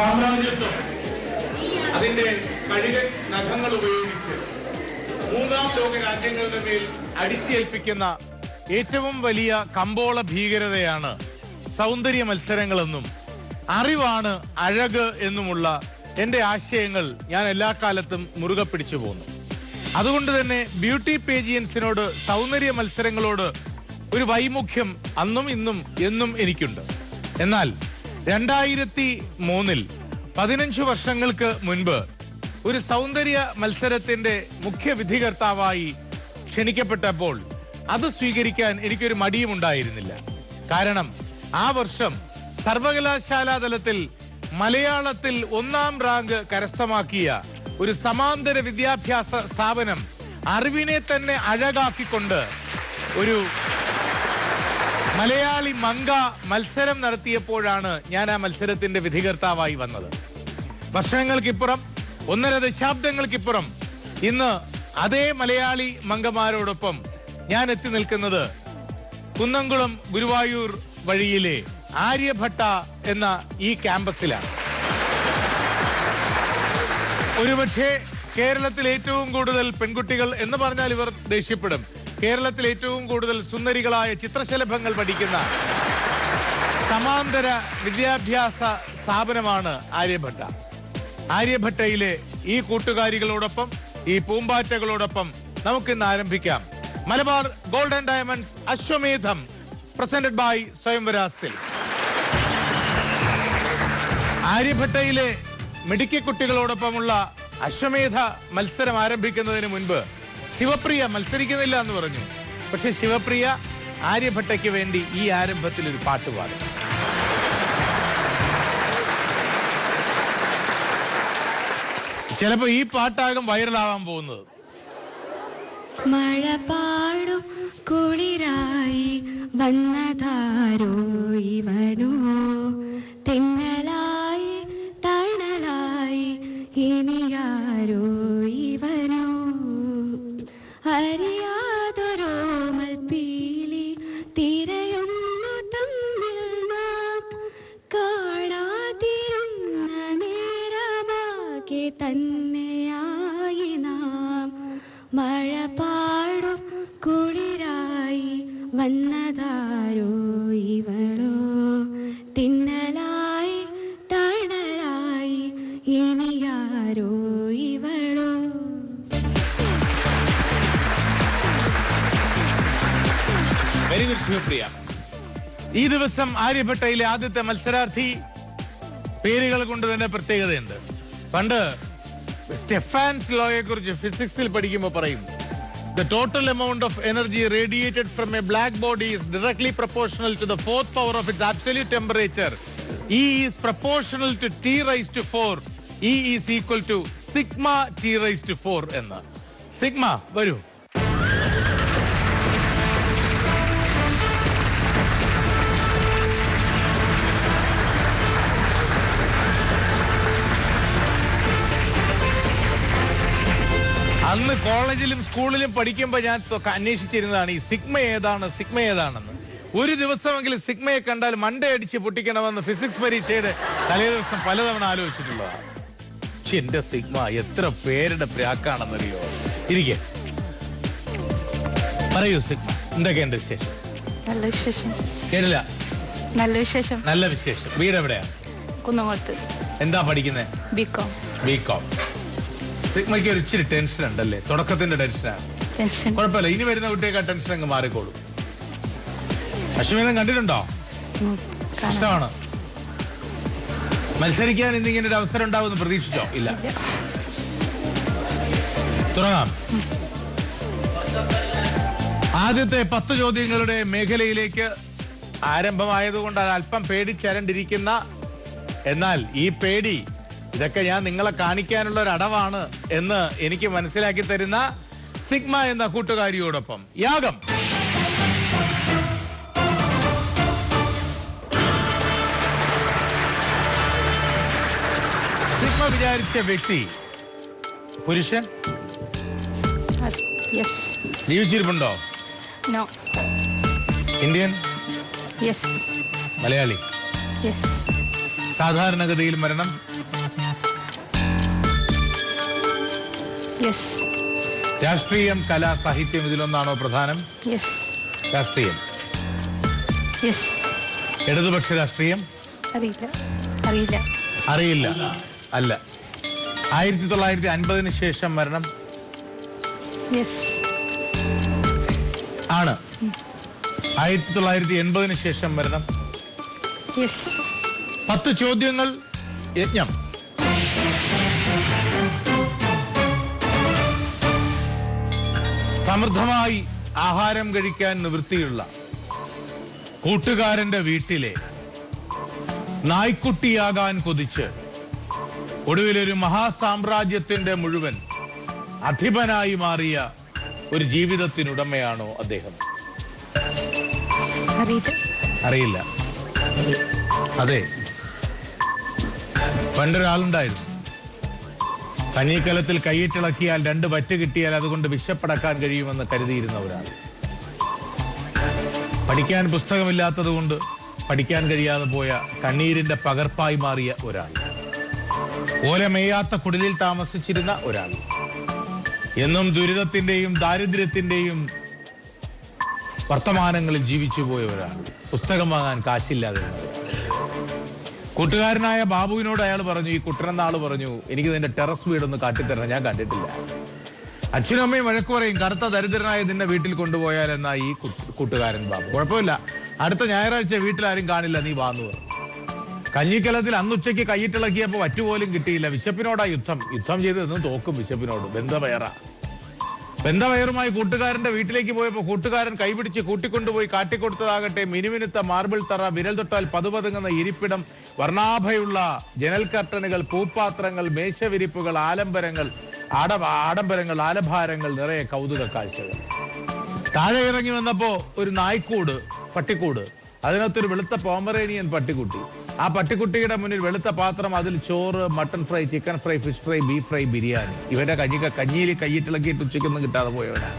സാമ്രാജ്യത്വം അതിന്റെ കഴുകൻ നഖങ്ങൾ ഉപയോഗിച്ച് മൂന്നാം ലോക രാജ്യങ്ങളുടെ മേൽ അടിച്ചേൽപ്പിക്കുന്ന ഏറ്റവും വലിയ കമ്പോള ഭീകരതയാണ് സൗന്ദര്യ മത്സരങ്ങളെന്നും അറിവാണ് അഴക് എന്നുമുള്ള എൻ്റെ ആശയങ്ങൾ ഞാൻ എല്ലാ കാലത്തും മുറുകെ പിടിച്ചു പോന്നു. അതുകൊണ്ട് തന്നെ ബ്യൂട്ടി പേജിയൻസിനോട്, സൗന്ദര്യ മത്സരങ്ങളോട് ഒരു വൈമുഖ്യം അന്നും ഇന്നും എന്നും എനിക്കുണ്ട്. എന്നാൽ 2003 15 വർഷങ്ങൾക്ക് മുൻപ് ഒരു സൗന്ദര്യ മത്സരത്തിന്റെ മുഖ്യ വിധികർത്താവായി ക്ഷണിക്കപ്പെട്ടപ്പോൾ അത് സ്വീകരിക്കാൻ എനിക്കൊരു മടിയും ഉണ്ടായിരുന്നില്ല. കാരണം ആ വർഷം സർവകലാശാലാ തലത്തിൽ മലയാളത്തിൽ 1ാം റാങ്ക് കരസ്ഥമാക്കിയ ഒരു സമാന്തര വിദ്യാഭ്യാസ സ്ഥാപനം അറിവിനെ തന്നെ അഴകാക്കിക്കൊണ്ട് ഒരു മലയാളി മങ്ക മത്സരം നടത്തിയപ്പോഴാണ് ഞാൻ ആ മത്സരത്തിന്റെ വിധികർത്താവായി വന്നത്. വർഷങ്ങൾക്കിപ്പുറം, 1.5 ദശാബ്ദങ്ങൾക്കിപ്പുറം ഇന്ന് അതേ മലയാളി മങ്കമാരോടൊപ്പം ഞാൻ എത്തി നിൽക്കുന്നത് കുന്നംകുളം ഗുരുവായൂർ വഴിയിലെ ആര്യഭട്ട എന്ന ഈ ക്യാമ്പസിലാണ്. ഒരുപക്ഷെ കേരളത്തിൽ ഏറ്റവും കൂടുതൽ പെൺകുട്ടികൾ എന്ന് പറഞ്ഞാൽ ഇവർ ദേഷ്യപ്പെടും. കേരളത്തിൽ ഏറ്റവും കൂടുതൽ സുന്ദരികളായ ചിത്രശലഭങ്ങൾ പഠിക്കുന്ന സമാന്തര വിദ്യാഭ്യാസ സ്ഥാപനമാണ് ആര്യഭട്ട. ആര്യഭട്ടയിലെ ഈ കൂട്ടുകാരികളോടൊപ്പം, ഈ പൂമ്പാറ്റകളോടൊപ്പം നമുക്കിന്ന് ആരംഭിക്കാം Malabar gold and diamonds Ashwamedham presented by Swayamvara silks. ആര്യഭട്ടയിലെ മിടുക്കി കുട്ടികളോടൊപ്പമുള്ള അശ്വമേധ മത്സരം ആരംഭിക്കുന്നതിന് മുൻപ് ശിവപ്രിയ മത്സരിക്കുന്നില്ല എന്ന് പറഞ്ഞു. പക്ഷെ ശിവപ്രിയ ആര്യഭട്ടയ്ക്ക് വേണ്ടി ഈ ആരംഭത്തിൽ ഒരു പാട്ട് പാടും. ചിലപ്പോ ഈ പാട്ടാകും വൈറലാവാൻ പോകുന്നത്. മഴ പാടും കുളിരായി വന്നതാരോ ഇവനോ, തെന്നലായി തണലായി ഇനിയാരോ ഇവനോ, അറിയാതൊരോമൽ പീലി തിരയുന്നു തമ്മിൽ നാം, കാണാതിരുന്ന നേരമാകെ തന്നെയായി നാം. മഴ പാടും കുളിരായി വന്നതാരോ ഇവളോ, തിന്നലായി തണലായി ഇനിയാരോ ഇവളോ. Very good Shivapriya. ഈ ദിവസം ആര്യഭട്ടയിലെ ആദ്യത്തെ മത്സരാർത്ഥി പേരുകൾ കൊണ്ട് തന്നെ പ്രത്യേകതയുണ്ട്. പണ്ട് സ്റ്റെഫാൻസ് ലോയെ കുറിച്ച് ഫിസിക്സിൽ പഠിക്കുമ്പോൾ പറയും, the total amount of energy radiated from a black body is directly proportional to the 4th power of its absolute temperature. E is proportional to T raised to 4. E is equal to sigma T raised to 4 എന്ന്. Sigma വരൂ. അന്ന് കോളേജിലും സ്കൂളിലും പഠിക്കുമ്പോൾ ഞാൻ അന്വേഷിച്ചിരുന്നതാണ് ഈ sigma ഏതാണെന്ന്. ഒരു ദിവസമെങ്കിലും സിഗ്മയെ കണ്ടാൽ മണ്ടേ അടിച്ച് പൊട്ടിക്കണമെന്ന് ഫിസിക്സ് പരീക്ഷയുടെ തലേ ദിവസം പലതവണ ആലോചിച്ചിട്ടുള്ളതാണ്. എന്റെ സിഗ്മ എത്ര പേരുടെ പ്രാക്കാണെന്നറിയോ. ഇരിക്കെ പറയൂ സിഗ്മ, എന്തൊക്കെയുണ്ട് വിശേഷം? നല്ല വിശേഷം. കേട്ടില്ല. നല്ല വിശേഷം. നല്ല വിശേഷം. വീട് എവിടെയാണ്? കുന്നംകുളത്ത്. എന്താ പഠിക്കുന്നത്? ബികോം. സിഗ്മയ്ക്ക് ഒരു ഇച്ചിരി ടെൻഷൻ ഉണ്ടല്ലേ? തുടക്കത്തിന്റെ ടെൻഷനാണ്. കുഴപ്പമില്ല, ഇനി വരുന്ന കുട്ടിയൊക്കെ ടെൻഷൻ അങ്ങ് മാറിക്കോളൂ. അശ്വമേധം കണ്ടിട്ടുണ്ടോ? ഇഷ്ടമാണ്. മത്സരിക്കാൻ ഇന്നിങ്ങനെ ഒരു അവസരം ഉണ്ടാവുമെന്ന് പ്രതീക്ഷിച്ചോ? ഇല്ല. തുടങ്ങാം. ആദ്യത്തെ 10 ചോദ്യങ്ങളുടെ മേഖലയിലേക്ക് ആരംഭമായതുകൊണ്ട് അല്പം പേടിച്ചരണ്ടിരിക്കുന്ന, എന്നാൽ ഈ പേടി ഇതൊക്കെ ഞാൻ നിങ്ങളെ കാണിക്കാനുള്ള ഒരു അടവാണ് എന്ന് എനിക്ക് മനസ്സിലാക്കി തരുന്ന സിഗ്മ എന്ന കൂട്ടുകാരിയോടൊപ്പം യാഗം. സിഗ്മ വിചാരിച്ച വ്യക്തി പുരുഷൻ? ജീവിച്ചിരിപ്പുണ്ടോ? No. Indian? Yes. Malayali? Yes. സാധാരണഗതിയിൽ മരണം യെസ് രാഷ്ട്രീയം, കല, സാഹിത്യം ഇതിലൊന്നാണോ പ്രധാനം? യെസ് രാഷ്ട്രീയം. യെസ് ഇടതുപക്ഷ രാഷ്ട്രീയം? അറിയില്ല അറിയില്ല അറിയില്ല. അല്ല. 1950 ശേഷം മരണം? യെസ് ആണ്. 1980 ശേഷം മരണം? യെസ് 10 ചോദ്യങ്ങൾ യജ്ഞം. സമൃദ്ധമായി ആഹാരം കഴിക്കാൻ നിവൃത്തിയുള്ള കൂട്ടുകാരന്റെ വീട്ടിലെ നായ്ക്കുട്ടിയാകാൻ കൊതിച്ച് ഒടുവിലൊരു മഹാസാമ്രാജ്യത്തിന്റെ മുഴുവൻ അധിപനായി മാറിയ ഒരു ജീവിതത്തിനുടമയാണോ അദ്ദേഹം? അറിയില്ല. അതെ, പണ്ടൊരാളുണ്ടായിരുന്നു. കഞ്ഞിക്കലത്തിൽ കൈയിട്ടിളക്കിയാൽ 2 വറ്റ് കിട്ടിയാൽ അതുകൊണ്ട് വിശപ്പടക്കാൻ കഴിയുമെന്ന് കരുതിയിരുന്ന ഒരാൾ. പഠിക്കാൻ പുസ്തകമില്ലാത്തത് കൊണ്ട് പഠിക്കാൻ കഴിയാതെ പോയ കണ്ണീരിന്റെ പകർപ്പായി മാറിയ ഒരാൾ. ഓല മേയാത്ത കുടിലിൽ താമസിച്ചിരുന്ന ഒരാൾ. എന്നും ദുരിതത്തിന്റെയും ദാരിദ്ര്യത്തിന്റെയും വർത്തമാനങ്ങളിൽ ജീവിച്ചു പോയ ഒരാൾ. പുസ്തകം വാങ്ങാൻ കാശില്ലാതെ. കൂട്ടുകാരനായ ബാബുവിനോട് അയാൾ പറഞ്ഞു, ഈ കുട്ടനെന്നാൾ പറഞ്ഞു, എനിക്ക് നിന്റെ ടെറസ് വീടൊന്ന് കാട്ടിത്തരണം, ഞാൻ കണ്ടിട്ടില്ല. അച്ഛനും അമ്മയും വഴക്ക് പറയും, കറുത്ത ദരിദ്രനായ നിന്നെ വീട്ടിൽ കൊണ്ടുപോയാൽ എന്നാ ഈ കൂട്ടുകാരൻ ബാബു. കുഴപ്പമില്ല, അടുത്ത ഞായറാഴ്ച വീട്ടിലാരും കാണില്ല, നീ വാന്നു പറഞ്ഞു. കഞ്ഞിക്കലത്തിൽ അന്നുച്ചയ്ക്ക് കൈയിട്ടിളക്കിയപ്പോൾ വറ്റുപോലും കിട്ടിയില്ല. വിശപ്പിനോടാ യുദ്ധം. യുദ്ധം ചെയ്ത് നിന്ന് തോക്കും വിശപ്പിനോട്. ബന്ധവയറുമായി കൂട്ടുകാരന്റെ വീട്ടിലേക്ക് പോയപ്പോൾ കൂട്ടുകാരൻ കൈപിടിച്ച് കൂട്ടിക്കൊണ്ടുപോയി കാട്ടിക്കൊടുത്തതാകട്ടെ മിനുമിനുത്ത മാർബിൾ തറ, വിരൽ തൊട്ടാൽ പതുപതുങ്ങുന്ന ഇരിപ്പിടം, വർണ്ണാഭയുള്ള ജനൽ കർട്ടനുകൾ, പൂപ്പാത്രങ്ങൾ, മേശവിരിപ്പുകൾ, ആഡംബരങ്ങൾ, ആലഭാരങ്ങൾ, നിറയെ കൗതുക കാഴ്ചകൾ. താഴെ ഇറങ്ങി വന്നപ്പോ ഒരു നായ്ക്കൂട്, പട്ടിക്കൂട്, അതിനകത്തൊരു വെളുത്ത പോമറേനിയൻ പട്ടിക്കുട്ടി. ആ പട്ടിക്കുട്ടിയുടെ മുന്നിൽ വെളുത്ത പാത്രം, അതിൽ ചോറ്, mutton fry, chicken fry, fish fry, beef fry, biryani. ഇവന്റെ കഞ്ഞിയിൽ കൈയിട്ടിളക്കിയിട്ട് ഉച്ചയ്ക്കൊന്നും കിട്ടാതെ പോയവനാണ്.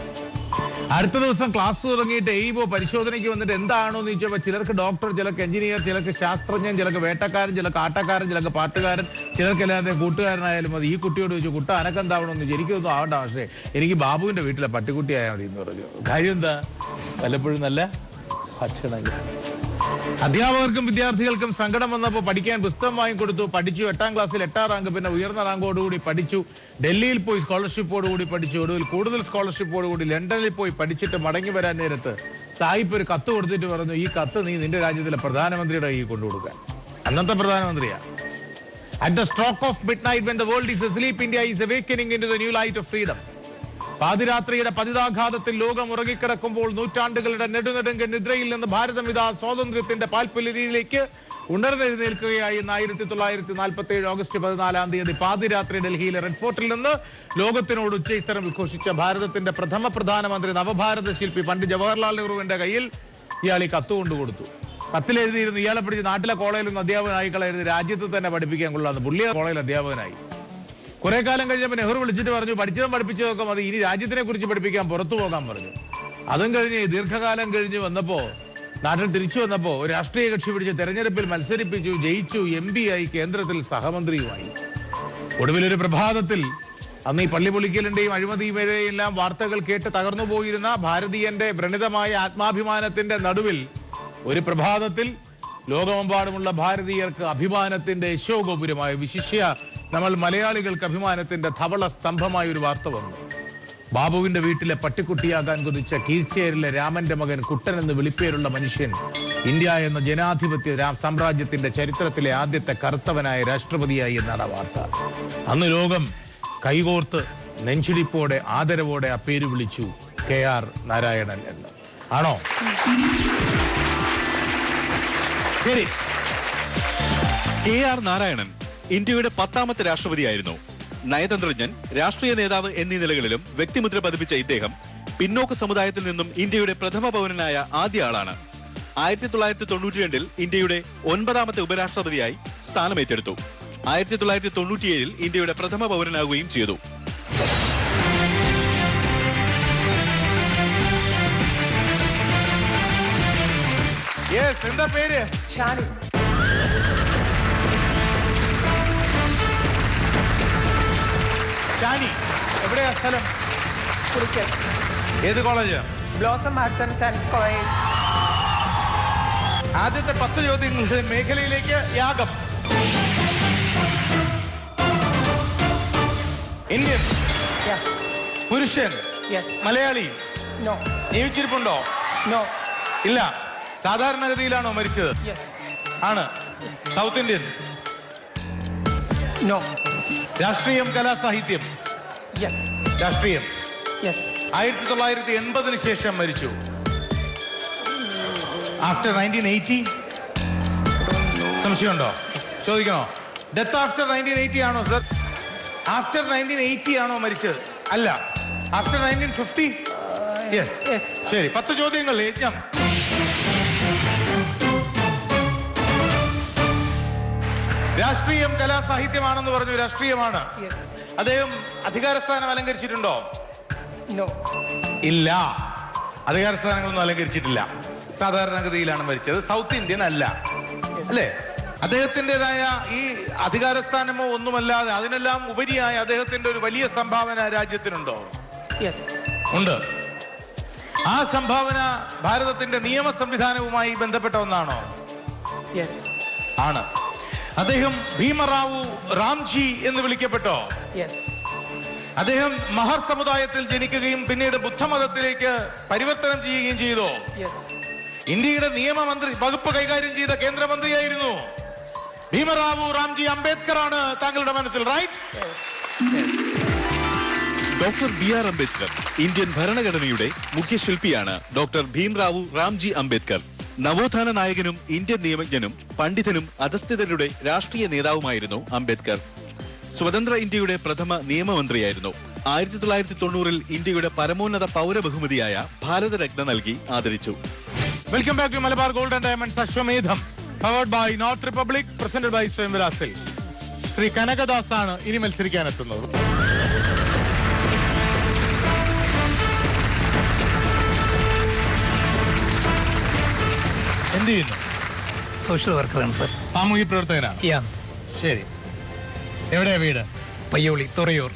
അടുത്ത ദിവസം ക്ലാസ് തുടങ്ങിയിട്ട് എയ്ബോ പരിശോധനയ്ക്ക് വന്നിട്ട് എന്താണോ എന്ന് ചോദിച്ചപ്പോൾ ചിലർക്ക് ഡോക്ടർ, ചിലർക്ക് എഞ്ചിനീയർ, ചിലർക്ക് ശാസ്ത്രജ്ഞൻ, ചിലർക്ക് വേട്ടക്കാരൻ, ചിലർക്ക് ആട്ടക്കാരൻ, ചിലർക്ക് പാട്ടുകാരൻ, ചിലർക്ക് എല്ലാവരുടെയും കൂട്ടുകാരനായാലും മതി. ഈ കുട്ടിയോട് ചോദിച്ചു, കുട്ട അനക്കെന്താവണമെന്ന് ചോദിച്ചു. എനിക്കൊന്നും ആവണ്ട, പക്ഷേ എനിക്ക് ബാബുവിന്റെ വീട്ടിലെ പട്ടിക്കുട്ടി ആയാൽ മതി എന്ന് പറഞ്ഞു. കാര്യം എന്താ? വല്ലപ്പോഴും നല്ല ഭക്ഷണങ്ങൾ. അധ്യാപകർക്കും വിദ്യാർത്ഥികൾക്കും സങ്കടം വന്നപ്പോൾ പഠിക്കാൻ പുസ്തകം വാങ്ങിക്കൊടുത്തു. പഠിച്ചു. 8ാം ക്ലാസ്സിൽ 8ാം റാങ്ക്, പിന്നെ ഉയർന്ന റാങ്കോടുകൂടി പഠിച്ചു. ഡൽഹിയിൽ പോയി സ്കോളർഷിപ്പോടുകൂടി പഠിച്ചു. ഒടുവിൽ കൂടുതൽ സ്കോളർഷിപ്പോടുകൂടി ലണ്ടനിൽ പോയി പഠിച്ചിട്ട് മടങ്ങി വരാൻ നേരത്ത് സാഹിബ് ഒരു കത്ത് കൊടുത്തിട്ട് പറഞ്ഞു, ഈ കത്ത് നീ നിന്റെ രാജ്യത്തിലെ പ്രധാനമന്ത്രിയുടെ കയ്യിൽ കൊണ്ടുകൊടുക്കാൻ. അന്നത്തെ പ്രധാനമന്ത്രിയാ. At the stroke of midnight when the world is asleep, India is awakening into the new light of freedom. പാതിരാത്രിയുടെ പതിതാഘാതത്തിൽ ലോകം ഉറങ്ങിക്കിടക്കുമ്പോൾ നൂറ്റാണ്ടുകളുടെ നെടുനെടുങ്കൻ നിദ്രയിൽ നിന്ന് ഭാരതം ഇതാ സ്വാതന്ത്ര്യത്തിന്റെ പാൽപ്പുലരിയിലേക്ക് ഉണർന്നെഴുന്നേൽക്കുകയായി. 1947 ഓഗസ്റ്റ് 14 പാതിരാത്രി ഡൽഹിയിലെ റെഡ് ഫോർട്ടിൽ നിന്ന് ലോകത്തിനോട് ഉച്ചൈസ്തരം ഉദ്ഘോഷിച്ച ഭാരതത്തിന്റെ പ്രഥമ പ്രധാനമന്ത്രി, നവഭാരത ശില്പി പണ്ഡിറ്റ് ജവഹർലാൽ നെഹ്റുവിന്റെ കയ്യിൽ ഇയാൾ ഈ കത്ത് കൊണ്ടുകൊടുത്തു. കത്തിലെഴുതിയിരുന്നു, ഇയാളെ പിടിച്ച് നാട്ടിലെ കോളേജിലൊന്നും അധ്യാപകനായി കളയരുത്, രാജ്യത്ത് തന്നെ പഠിപ്പിക്കാൻ കൊള്ളാന്ന്. പുള്ളിയെ കോളേജിൽ അധ്യാപകനായി. കുറെ കാലം കഴിഞ്ഞപ്പോൾ നെഹ്റു വിളിച്ചിട്ട് പറഞ്ഞു, പഠിച്ചതും പഠിപ്പിച്ചതൊക്കെ മതി, ഇനി രാജ്യത്തിനെ കുറിച്ച് പഠിപ്പിക്കാൻ പുറത്തു പോകാൻ പറഞ്ഞു. അതും കഴിഞ്ഞ് ദീർഘകാലം കഴിഞ്ഞ് വന്നപ്പോ, നാട്ടിൽ തിരിച്ചു വന്നപ്പോ ഒരു രാഷ്ട്രീയ കക്ഷി പിടിച്ച് തെരഞ്ഞെടുപ്പിൽ മത്സരിപ്പിച്ചു, ജയിച്ചു, MP ആയി, കേന്ദ്രത്തിൽ സഹമന്ത്രിയുമായി. ഒടുവിലൊരു പ്രഭാതത്തിൽ അന്ന് ഈ പള്ളി പൊളിക്കലിന്റെയും അഴിമതിയുടെയും എല്ലാം വാർത്തകൾ കേട്ട് തകർന്നു പോയിരുന്ന ഭാരതീയന്റെ വ്രണിതമായ ആത്മാഭിമാനത്തിന്റെ നടുവിൽ ഒരു പ്രഭാതത്തിൽ ലോകമെമ്പാടുമുള്ള ഭാരതീയർക്ക് അഭിമാനത്തിന്റെ യശോഗോപുരമായ, വിശിഷ്യ നമ്മൾ മലയാളികൾക്ക് അഭിമാനത്തിന്റെ ധവള സ്തംഭമായ ഒരു വാർത്ത വന്നു. ബാബുവിന്റെ വീട്ടിലെ പട്ടിക്കുട്ടിയാകാൻ കൊതിച്ച കീഴ്ച്ചേരിലെ രാമന്റെ മകൻ കുട്ടൻ എന്ന് വിളിപ്പേരുള്ള മനുഷ്യൻ ഇന്ത്യ എന്ന ജനാധിപത്യ സാമ്രാജ്യത്തിന്റെ ചരിത്രത്തിലെ ആദ്യത്തെ കറുത്തവനായ രാഷ്ട്രപതിയായി എന്നാണ് വാർത്ത. അന്ന് ലോകം കൈകോർത്ത് നെഞ്ചിടിപ്പോടെ ആദരവോടെ ആ പേര് വിളിച്ചു, KR നാരായണൻ എന്ന്. ആണോ? ശരി. KR നാരായണൻ ഇന്ത്യയുടെ 10ാമത്തെ രാഷ്ട്രപതിയായിരുന്നു. നയതന്ത്രജ്ഞൻ, രാഷ്ട്രീയ നേതാവ് എന്നീ നിലകളിലും വ്യക്തിമുദ്ര പതിപ്പിച്ച ഇദ്ദേഹം പിന്നോക്ക സമുദായത്തിൽ നിന്നും ഇന്ത്യയുടെ പ്രഥമ പൗരനായ ആദ്യ ആളാണ്. 1992 ഇന്ത്യയുടെ 9ാമത്തെ ഉപരാഷ്ട്രപതിയായി സ്ഥാനമേറ്റെടുത്തു. 1997 ഇന്ത്യയുടെ പ്രഥമ പൗരനാകുകയും ചെയ്തു. എന്താ പേര്? ഷാനി എവിടെയാ സ്ഥലം? പുളിക്കൽ. ഏത് college? Blossom arts and science college. ആദ്യത്തെ 10 ചോദ്യങ്ങളുടെ മേഖലയിലേക്ക് യാഗം. Indian, Yeah. പുരുഷൻ, Yes. മലയാളി, No. ജീവിച്ചിരിപ്പുണ്ടോ? No. ഇല്ല. സാധാരണഗതിയിലാണോ മരിച്ചത്? Yes. ആണ്. South Indian, No. രാഷ്ട്രീയം, കലാ, സാഹിത്യം. Yes. രാഷ്ട്രീയം. Yes. 1980 ശേഷം മരിച്ചു. ആഫ്റ്റർ 1980 സംശയമുണ്ടോ? ചോദിക്കണോ? ഡെത്ത് ആഫ്റ്റർ 1980 ആണോ സർ? ആഫ്റ്റർ 1980 ആണോ മരിച്ചത്? അല്ല. ആഫ്റ്റർ 1950? യെസ്. Yes. ശരി, 10 ചോദ്യങ്ങൾ. യജ്ഞം. രാഷ്ട്രീയം, കലാ, സാഹിത്യമാണെന്ന് പറഞ്ഞു. രാഷ്ട്രീയമാണ്. Yes. അദ്ദേഹം അധികാരസ്ഥാനം അലങ്കരിച്ചിട്ടുണ്ടോ? No. ഇല്ല. അധികാരസ്ഥാനങ്ങളൊന്നും അലങ്കരിച്ചിട്ടില്ല. സാധാരണഗതിയിലാണ് മരിച്ചത്. സൗത്ത് ഇന്ത്യൻ അല്ല, അല്ലേ? അദ്ദേഹത്തിൻ്റെതായ ഈ അധികാരസ്ഥാനമോ ഒന്നുമല്ലാതെ അതിനെല്ലാം ഉപരിയായ അദ്ദേഹത്തിന്റെ ഒരു വലിയ സംഭാവന രാജ്യത്തിനുണ്ടോ? Yes. ഉണ്ട്. ആ സംഭാവന ഭാരതത്തിന്റെ നിയമ സംവിധാനവുമായി ബന്ധപ്പെട്ട ഒന്നാണോ? Yes. ആണ്. അദ്ദേഹം ഭീമറാവു റാംജി എന്ന് വിളിക്കപ്പെട്ടോ? Yes. അദ്ദേഹം മഹർ സമുദായത്തിൽ ജനിക്കുകയും പിന്നീട് ബുദ്ധമതത്തിലേക്ക് പരിവർത്തനം ചെയ്യുകയും ചെയ്തോ? Yes. ഇന്ത്യയുടെ നിയമമന്ത്രി വകുപ്പ് കൈകാര്യം ചെയ്ത കേന്ദ്രമന്ത്രിയായിരുന്നു ഭീമറാവു റാംജി അംബേദ്കർ ആണ് താങ്കളുടെ മനസ്സിൽ, right? Doctor BR Ambedkar Indian ഭരണഘടനയുടെ മുഖ്യശില്പിയാണ്. ഡോക്ടർ ഭീംറാവു റാംജി അംബേദ്കർ നവോത്ഥാന നായകനും ഇന്ത്യൻ നിയമജ്ഞനും പണ്ഡിതനും അധസ്ഥിതരുടെ രാഷ്ട്രീയ നേതാവുമായിരുന്നു അംബേദ്കർ. സ്വതന്ത്ര ഇന്ത്യയുടെ പ്രഥമ നിയമമന്ത്രിയായിരുന്നു. 1990-ൽ ഇന്ത്യയുടെ പരമോന്നത പൗരബഹുമതിയായ ഭാരതരത്ന നൽകി ആദരിച്ചു. Welcome back to Malabar gold and diamonds Ashwamedham, powered by north republic, presented by Swayamvara silks. Shri Kanakadas ആണ് ഇനി മത്സരിക്കാൻ എത്തുന്നത്. എന്ത് ചെയ്യുന്നു? സോഷ്യൽ വർക്കറാണ് സർ. സാമൂഹ്യ പ്രവർത്തകനാണ്. യാ. ശരി. എവിടെയാ വീട്? പയ്യോളി, തുറയൂർ.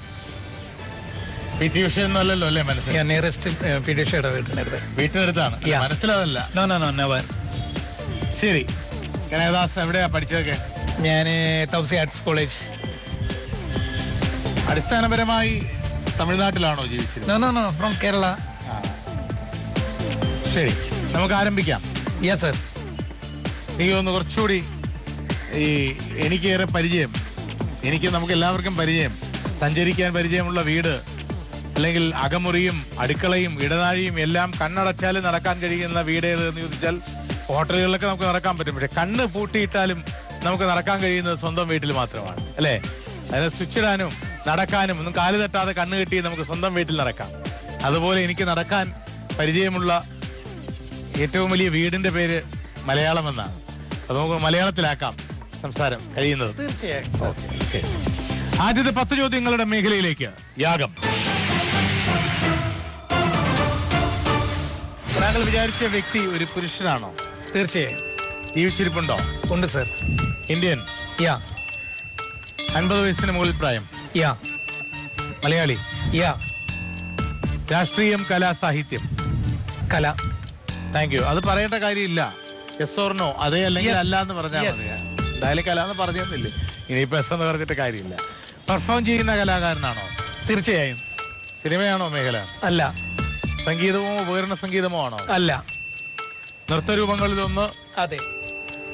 PT ഉഷയൊന്നുമല്ലല്ലോ അല്ലേ മനസ്സിൽ? നിയറസ്റ്റ് PT ഉഷയുടെ വീട്ടിനടുത്ത്. വീട്ടിനടുത്താണ്. Yeah. മനസ്സിലതല്ല. No no no never. ശരി. കനകദാസ് എവിടെയാ പഠിച്ചതൊക്കെ? ഞാൻ തൗസി ആർട്സ് കോളേജ്. അടിസ്ഥാനപരമായി തമിഴ്നാട്ടിലാണോ ജീവിച്ചത്? No no no from Kerala. ശരി, നമുക്ക് ആരംഭിക്കാം. Yeah sir. എനിക്ക് തോന്നുന്നു കുറച്ചുകൂടി എനിക്കേറെ പരിചയം, നമുക്ക് എല്ലാവർക്കും പരിചയം, സഞ്ചരിക്കാൻ പരിചയമുള്ള വീട്, അല്ലെങ്കിൽ അകമുറിയും അടുക്കളയും ഇടനാഴിയും എല്ലാം കണ്ണടച്ചാൽ നടക്കാൻ കഴിയുന്ന വീട് ഏതെന്ന് ചോദിച്ചാൽ ഹോട്ടലുകളിലൊക്കെ നമുക്ക് നടക്കാൻ പറ്റും. പക്ഷെ കണ്ണ് പൂട്ടിയിട്ടാലും നമുക്ക് നടക്കാൻ കഴിയുന്നത് സ്വന്തം വീട്ടിൽ മാത്രമാണ്, അല്ലേ? അതിന് സ്വിച്ച് ഇടാനും നടക്കാനും ഒന്നും കാല് തട്ടാതെ കണ്ണ് കെട്ടി നമുക്ക് സ്വന്തം വീട്ടിൽ നടക്കാം. അതുപോലെ എനിക്ക് നടക്കാൻ പരിചയമുള്ള ഏറ്റവും വലിയ വീടിന്റെ പേര് മലയാളം എന്നാണ്. അത് നമുക്ക് മലയാളത്തിലാക്കാം സംസാരം കഴിയുന്നത്. തീർച്ചയായും. ശരി. ആദ്യത്തെ 10 ചോദ്യങ്ങളുടെ മേഖലയിലേക്ക് യാഗം. താങ്കൾ വിചാരിച്ച വ്യക്തി ഒരു പുരുഷനാണോ? തീർച്ചയായും. ജീവിച്ചിരിപ്പുണ്ടോ? ഉണ്ട് സർ. ഇന്ത്യൻ. യാ. 50 വയസ്സിന് മുകളിൽ പ്രായം. യാ. മലയാളി. യാ. രാഷ്ട്രീയം, കലാ, സാഹിത്യം. കല. Thank you. അത് പറയേണ്ട കാര്യമില്ല. യെസ് ഓർ നോ, അതേ അല്ലെങ്കിൽ Yes. അല്ല എന്ന് പറഞ്ഞാൽ Yes. മതി. എന്തായാലും കല എന്ന് പറഞ്ഞില്ലേ, ഇനിയിപ്പോ എസ് എന്ന് പറഞ്ഞിട്ട് കാര്യമില്ല. പെർഫോം ചെയ്യുന്ന കലാകാരനാണോ? തീർച്ചയായും. സിനിമയാണോ മേഖല? അല്ല. സംഗീതമോ ഉപകരണ സംഗീതമോ ആണോ? അല്ല. നൃത്തരൂപങ്ങളിലൊന്ന്. അതെ.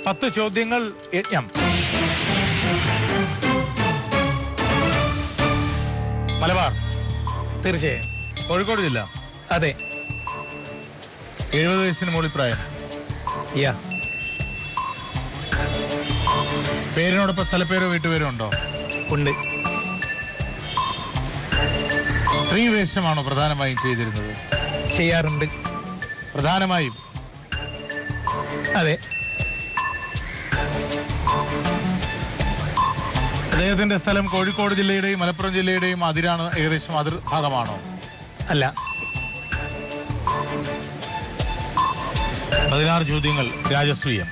10 ചോദ്യങ്ങൾ. യജ്ഞം. മലബാർ. തീർച്ചയായും. കോഴിക്കോട് ജില്ല. അതെ. 70 വയസ്സിന് മുകളിൽ പ്രായം. യാ. പേരിനോടൊപ്പം സ്ഥലപ്പേരോ വീട്ടുപേരോ ഉണ്ടോ? ഉണ്ട്. സ്ത്രീ വേഷമാണോ പ്രധാനമായും ചെയ്തിരുന്നത്? ചെയ്യാറുണ്ട്. പ്രധാനമായും. അതെ. അദ്ദേഹത്തിന്റെ സ്ഥലം കോഴിക്കോട് ജില്ലയുടെയും മലപ്പുറം ജില്ലയുടെയും അതിരാണ്, ഏകദേശം അതിർ ഭാഗമാണോ? അല്ല. 16 ചോദ്യങ്ങൾ. രാജസൂയം.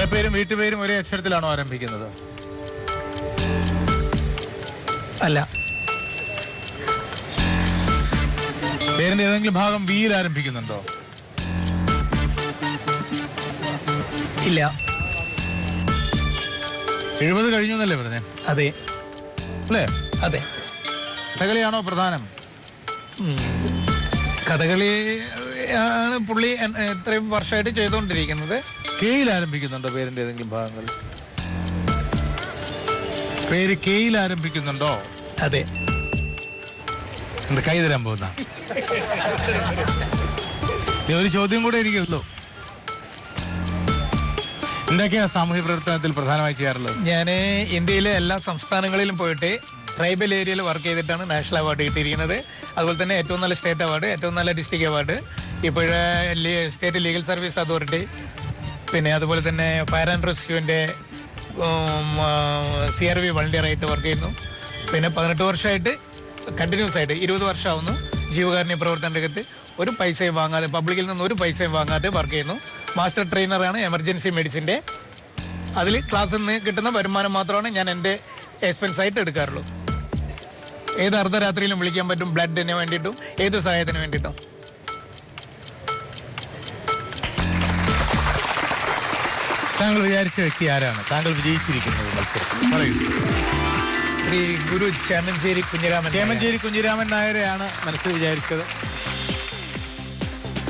സ്ഥലപ്പേരും വീട്ടുപേരും ഒരേ അക്ഷരത്തിലാണോ ആരംഭിക്കുന്നത്? അല്ല. പേരിന്റെ ഏതെങ്കിലും ഭാഗം വിയിൽ ആരംഭിക്കുന്നുണ്ടോ? ഇല്ല. 70 കഴിഞ്ഞു എന്നല്ലേ പറഞ്ഞേ? അതെ. അല്ലേ? അതെ. കഥകളിയാണോ പ്രധാനം? കഥകളി ആണ് പുള്ളി ഇത്രയും വർഷമായിട്ട് ചെയ്തുകൊണ്ടിരിക്കുന്നത്. കെയിൽ ആരംഭിക്കുന്നുണ്ടോ പേരിന്റെ ഏതെങ്കിലും ഭാഗങ്ങൾ? പേര് കെയിൽ ആരംഭിക്കുന്നുണ്ടോ? അതെ. എന്ത് കൈ തരാൻ പോകുന്ന? ഒരു ചോദ്യം കൂടെ എനിക്കുള്ളൂ. എന്തൊക്കെയാ സാമൂഹ്യ പ്രവർത്തനത്തിൽ പ്രധാനമായി ചെയ്യാറുള്ളത്? ഞാൻ ഇന്ത്യയിലെ എല്ലാ സംസ്ഥാനങ്ങളിലും പോയിട്ട് ട്രൈബൽ ഏരിയയിൽ വർക്ക് ചെയ്തിട്ടാണ് നാഷണൽ അവാർഡ് കിട്ടിയിരിക്കുന്നത്. അതുപോലെ തന്നെ ഏറ്റവും നല്ല സ്റ്റേറ്റ് അവാർഡ്, ഏറ്റവും നല്ല ഡിസ്ട്രിക്ട് അവാർഡ്, ഇപ്പോഴേ സ്റ്റേറ്റ് ലീഗൽ സർവീസ് അതോറിറ്റി, പിന്നെ അതുപോലെ തന്നെ ഫയർ ആൻഡ് റെസ്ക്യൂവിൻ്റെ CRV വളണ്ടിയറായിട്ട് വർക്ക് ചെയ്യുന്നു. പിന്നെ 18 വർഷമായിട്ട് കണ്ടിന്യൂസ് ആയിട്ട് 20 വർഷമാവുന്നു ജീവകാരുണ്യ പ്രവർത്തന രംഗത്ത് ഒരു പൈസയും വാങ്ങാതെ, പബ്ലിക്കിൽ നിന്ന് ഒരു പൈസയും വാങ്ങാതെ വർക്ക് ചെയ്യുന്നു. മാസ്റ്റർ ട്രെയിനറാണ് എമർജൻസി മെഡിസിൻ്റെ. അതിൽ ക്ലാസ്സിൽ നിന്ന് കിട്ടുന്ന വരുമാനം മാത്രമാണ് ഞാൻ എൻ്റെ എക്സ്പെൻസ് ആയിട്ട് എടുക്കാറുള്ളൂ. ഏത് അർദ്ധരാത്രിയിലും വിളിക്കാൻ പറ്റും, ബ്ലഡിന് വേണ്ടിയിട്ടും ഏത് സഹായത്തിന് വേണ്ടിയിട്ടും. താങ്കൾ വിചാരിച്ച വ്യക്തി ആരാണ്? താങ്കൾ വിജയിച്ചിരിക്കുന്നത് മത്സരത്തിൽ പറയൂ. ശ്രീ ഗുരു ചേമഞ്ചേരി കുഞ്ഞിരാമൻ. ചേമഞ്ചേരി കുഞ്ഞിരാമൻ നായരെയാണ് മനസ്സിൽ വിചാരിച്ചത്.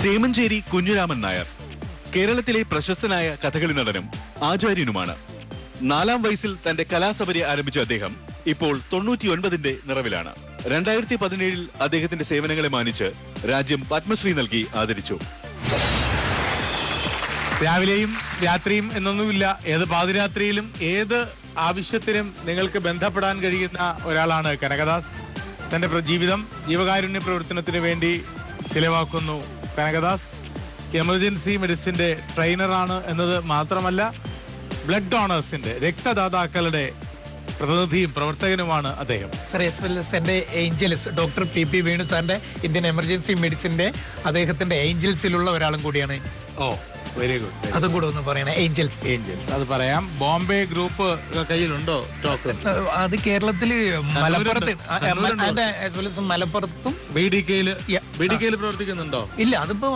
ചേമഞ്ചേരി കുഞ്ഞിരാമൻ നായർ കേരളത്തിലെ പ്രശസ്തനായ കഥകളി നടനും ആചാര്യനുമാണ്. 4-ാം വയസ്സിൽ തന്റെ കലാസപര്യ ആരംഭിച്ച അദ്ദേഹം ഇപ്പോൾ 99ന്റെ നിറവിലാണ്. 2017 അദ്ദേഹത്തിന്റെ സേവനങ്ങളെ മാനിച്ച് രാജ്യം പത്മശ്രീ നൽകി ആദരിച്ചു. രാവിലെയും രാത്രിയും എന്നൊന്നുമില്ല, ഏത് പാതിരാത്രിയിലും ഏത് ആവശ്യത്തിനും നിങ്ങൾക്ക് ബന്ധപ്പെടാൻ കഴിയുന്ന ഒരാളാണ് കനകദാസ്. തന്റെ ജീവിതം ജീവകാരുണ്യ പ്രവർത്തനത്തിന് വേണ്ടി ചിലവാക്കുന്നു കനകദാസ്. എമർജൻസി മെഡിസിന്റെ ട്രെയിനറാണ് എന്നത് മാത്രമല്ല, ബ്ലഡ് ഡോണേഴ്സിന്റെ രക്തദാതാക്കളുടെ പ്രതിനിധിയും പ്രവർത്തകനുമാണ് അദ്ദേഹം. സർ എൻ്റെ ഏഞ്ചൽസ് ഡോക്ടർ PP വേണു സാറിന്റെ ഇന്ത്യൻ എമർജൻസി മെഡിസിന്റെ അദ്ദേഹത്തിന്റെ ഏഞ്ചൽസിലുള്ള ഒരാളും കൂടിയാണ്. Oh, very good. അതും കൂടെ ഒന്ന് പറയണേ. ഏഞ്ചൽസ് അത് പറയാം. ബോംബെ ഗ്രൂപ്പ് കയ്യിലുണ്ടോ സ്റ്റോക്ക്? അത് കേരളത്തില് മലപ്പുറത്തും BDKയിൽ പ്രവർത്തിക്കുന്നുണ്ടോ? ഇല്ല, അതിപ്പോ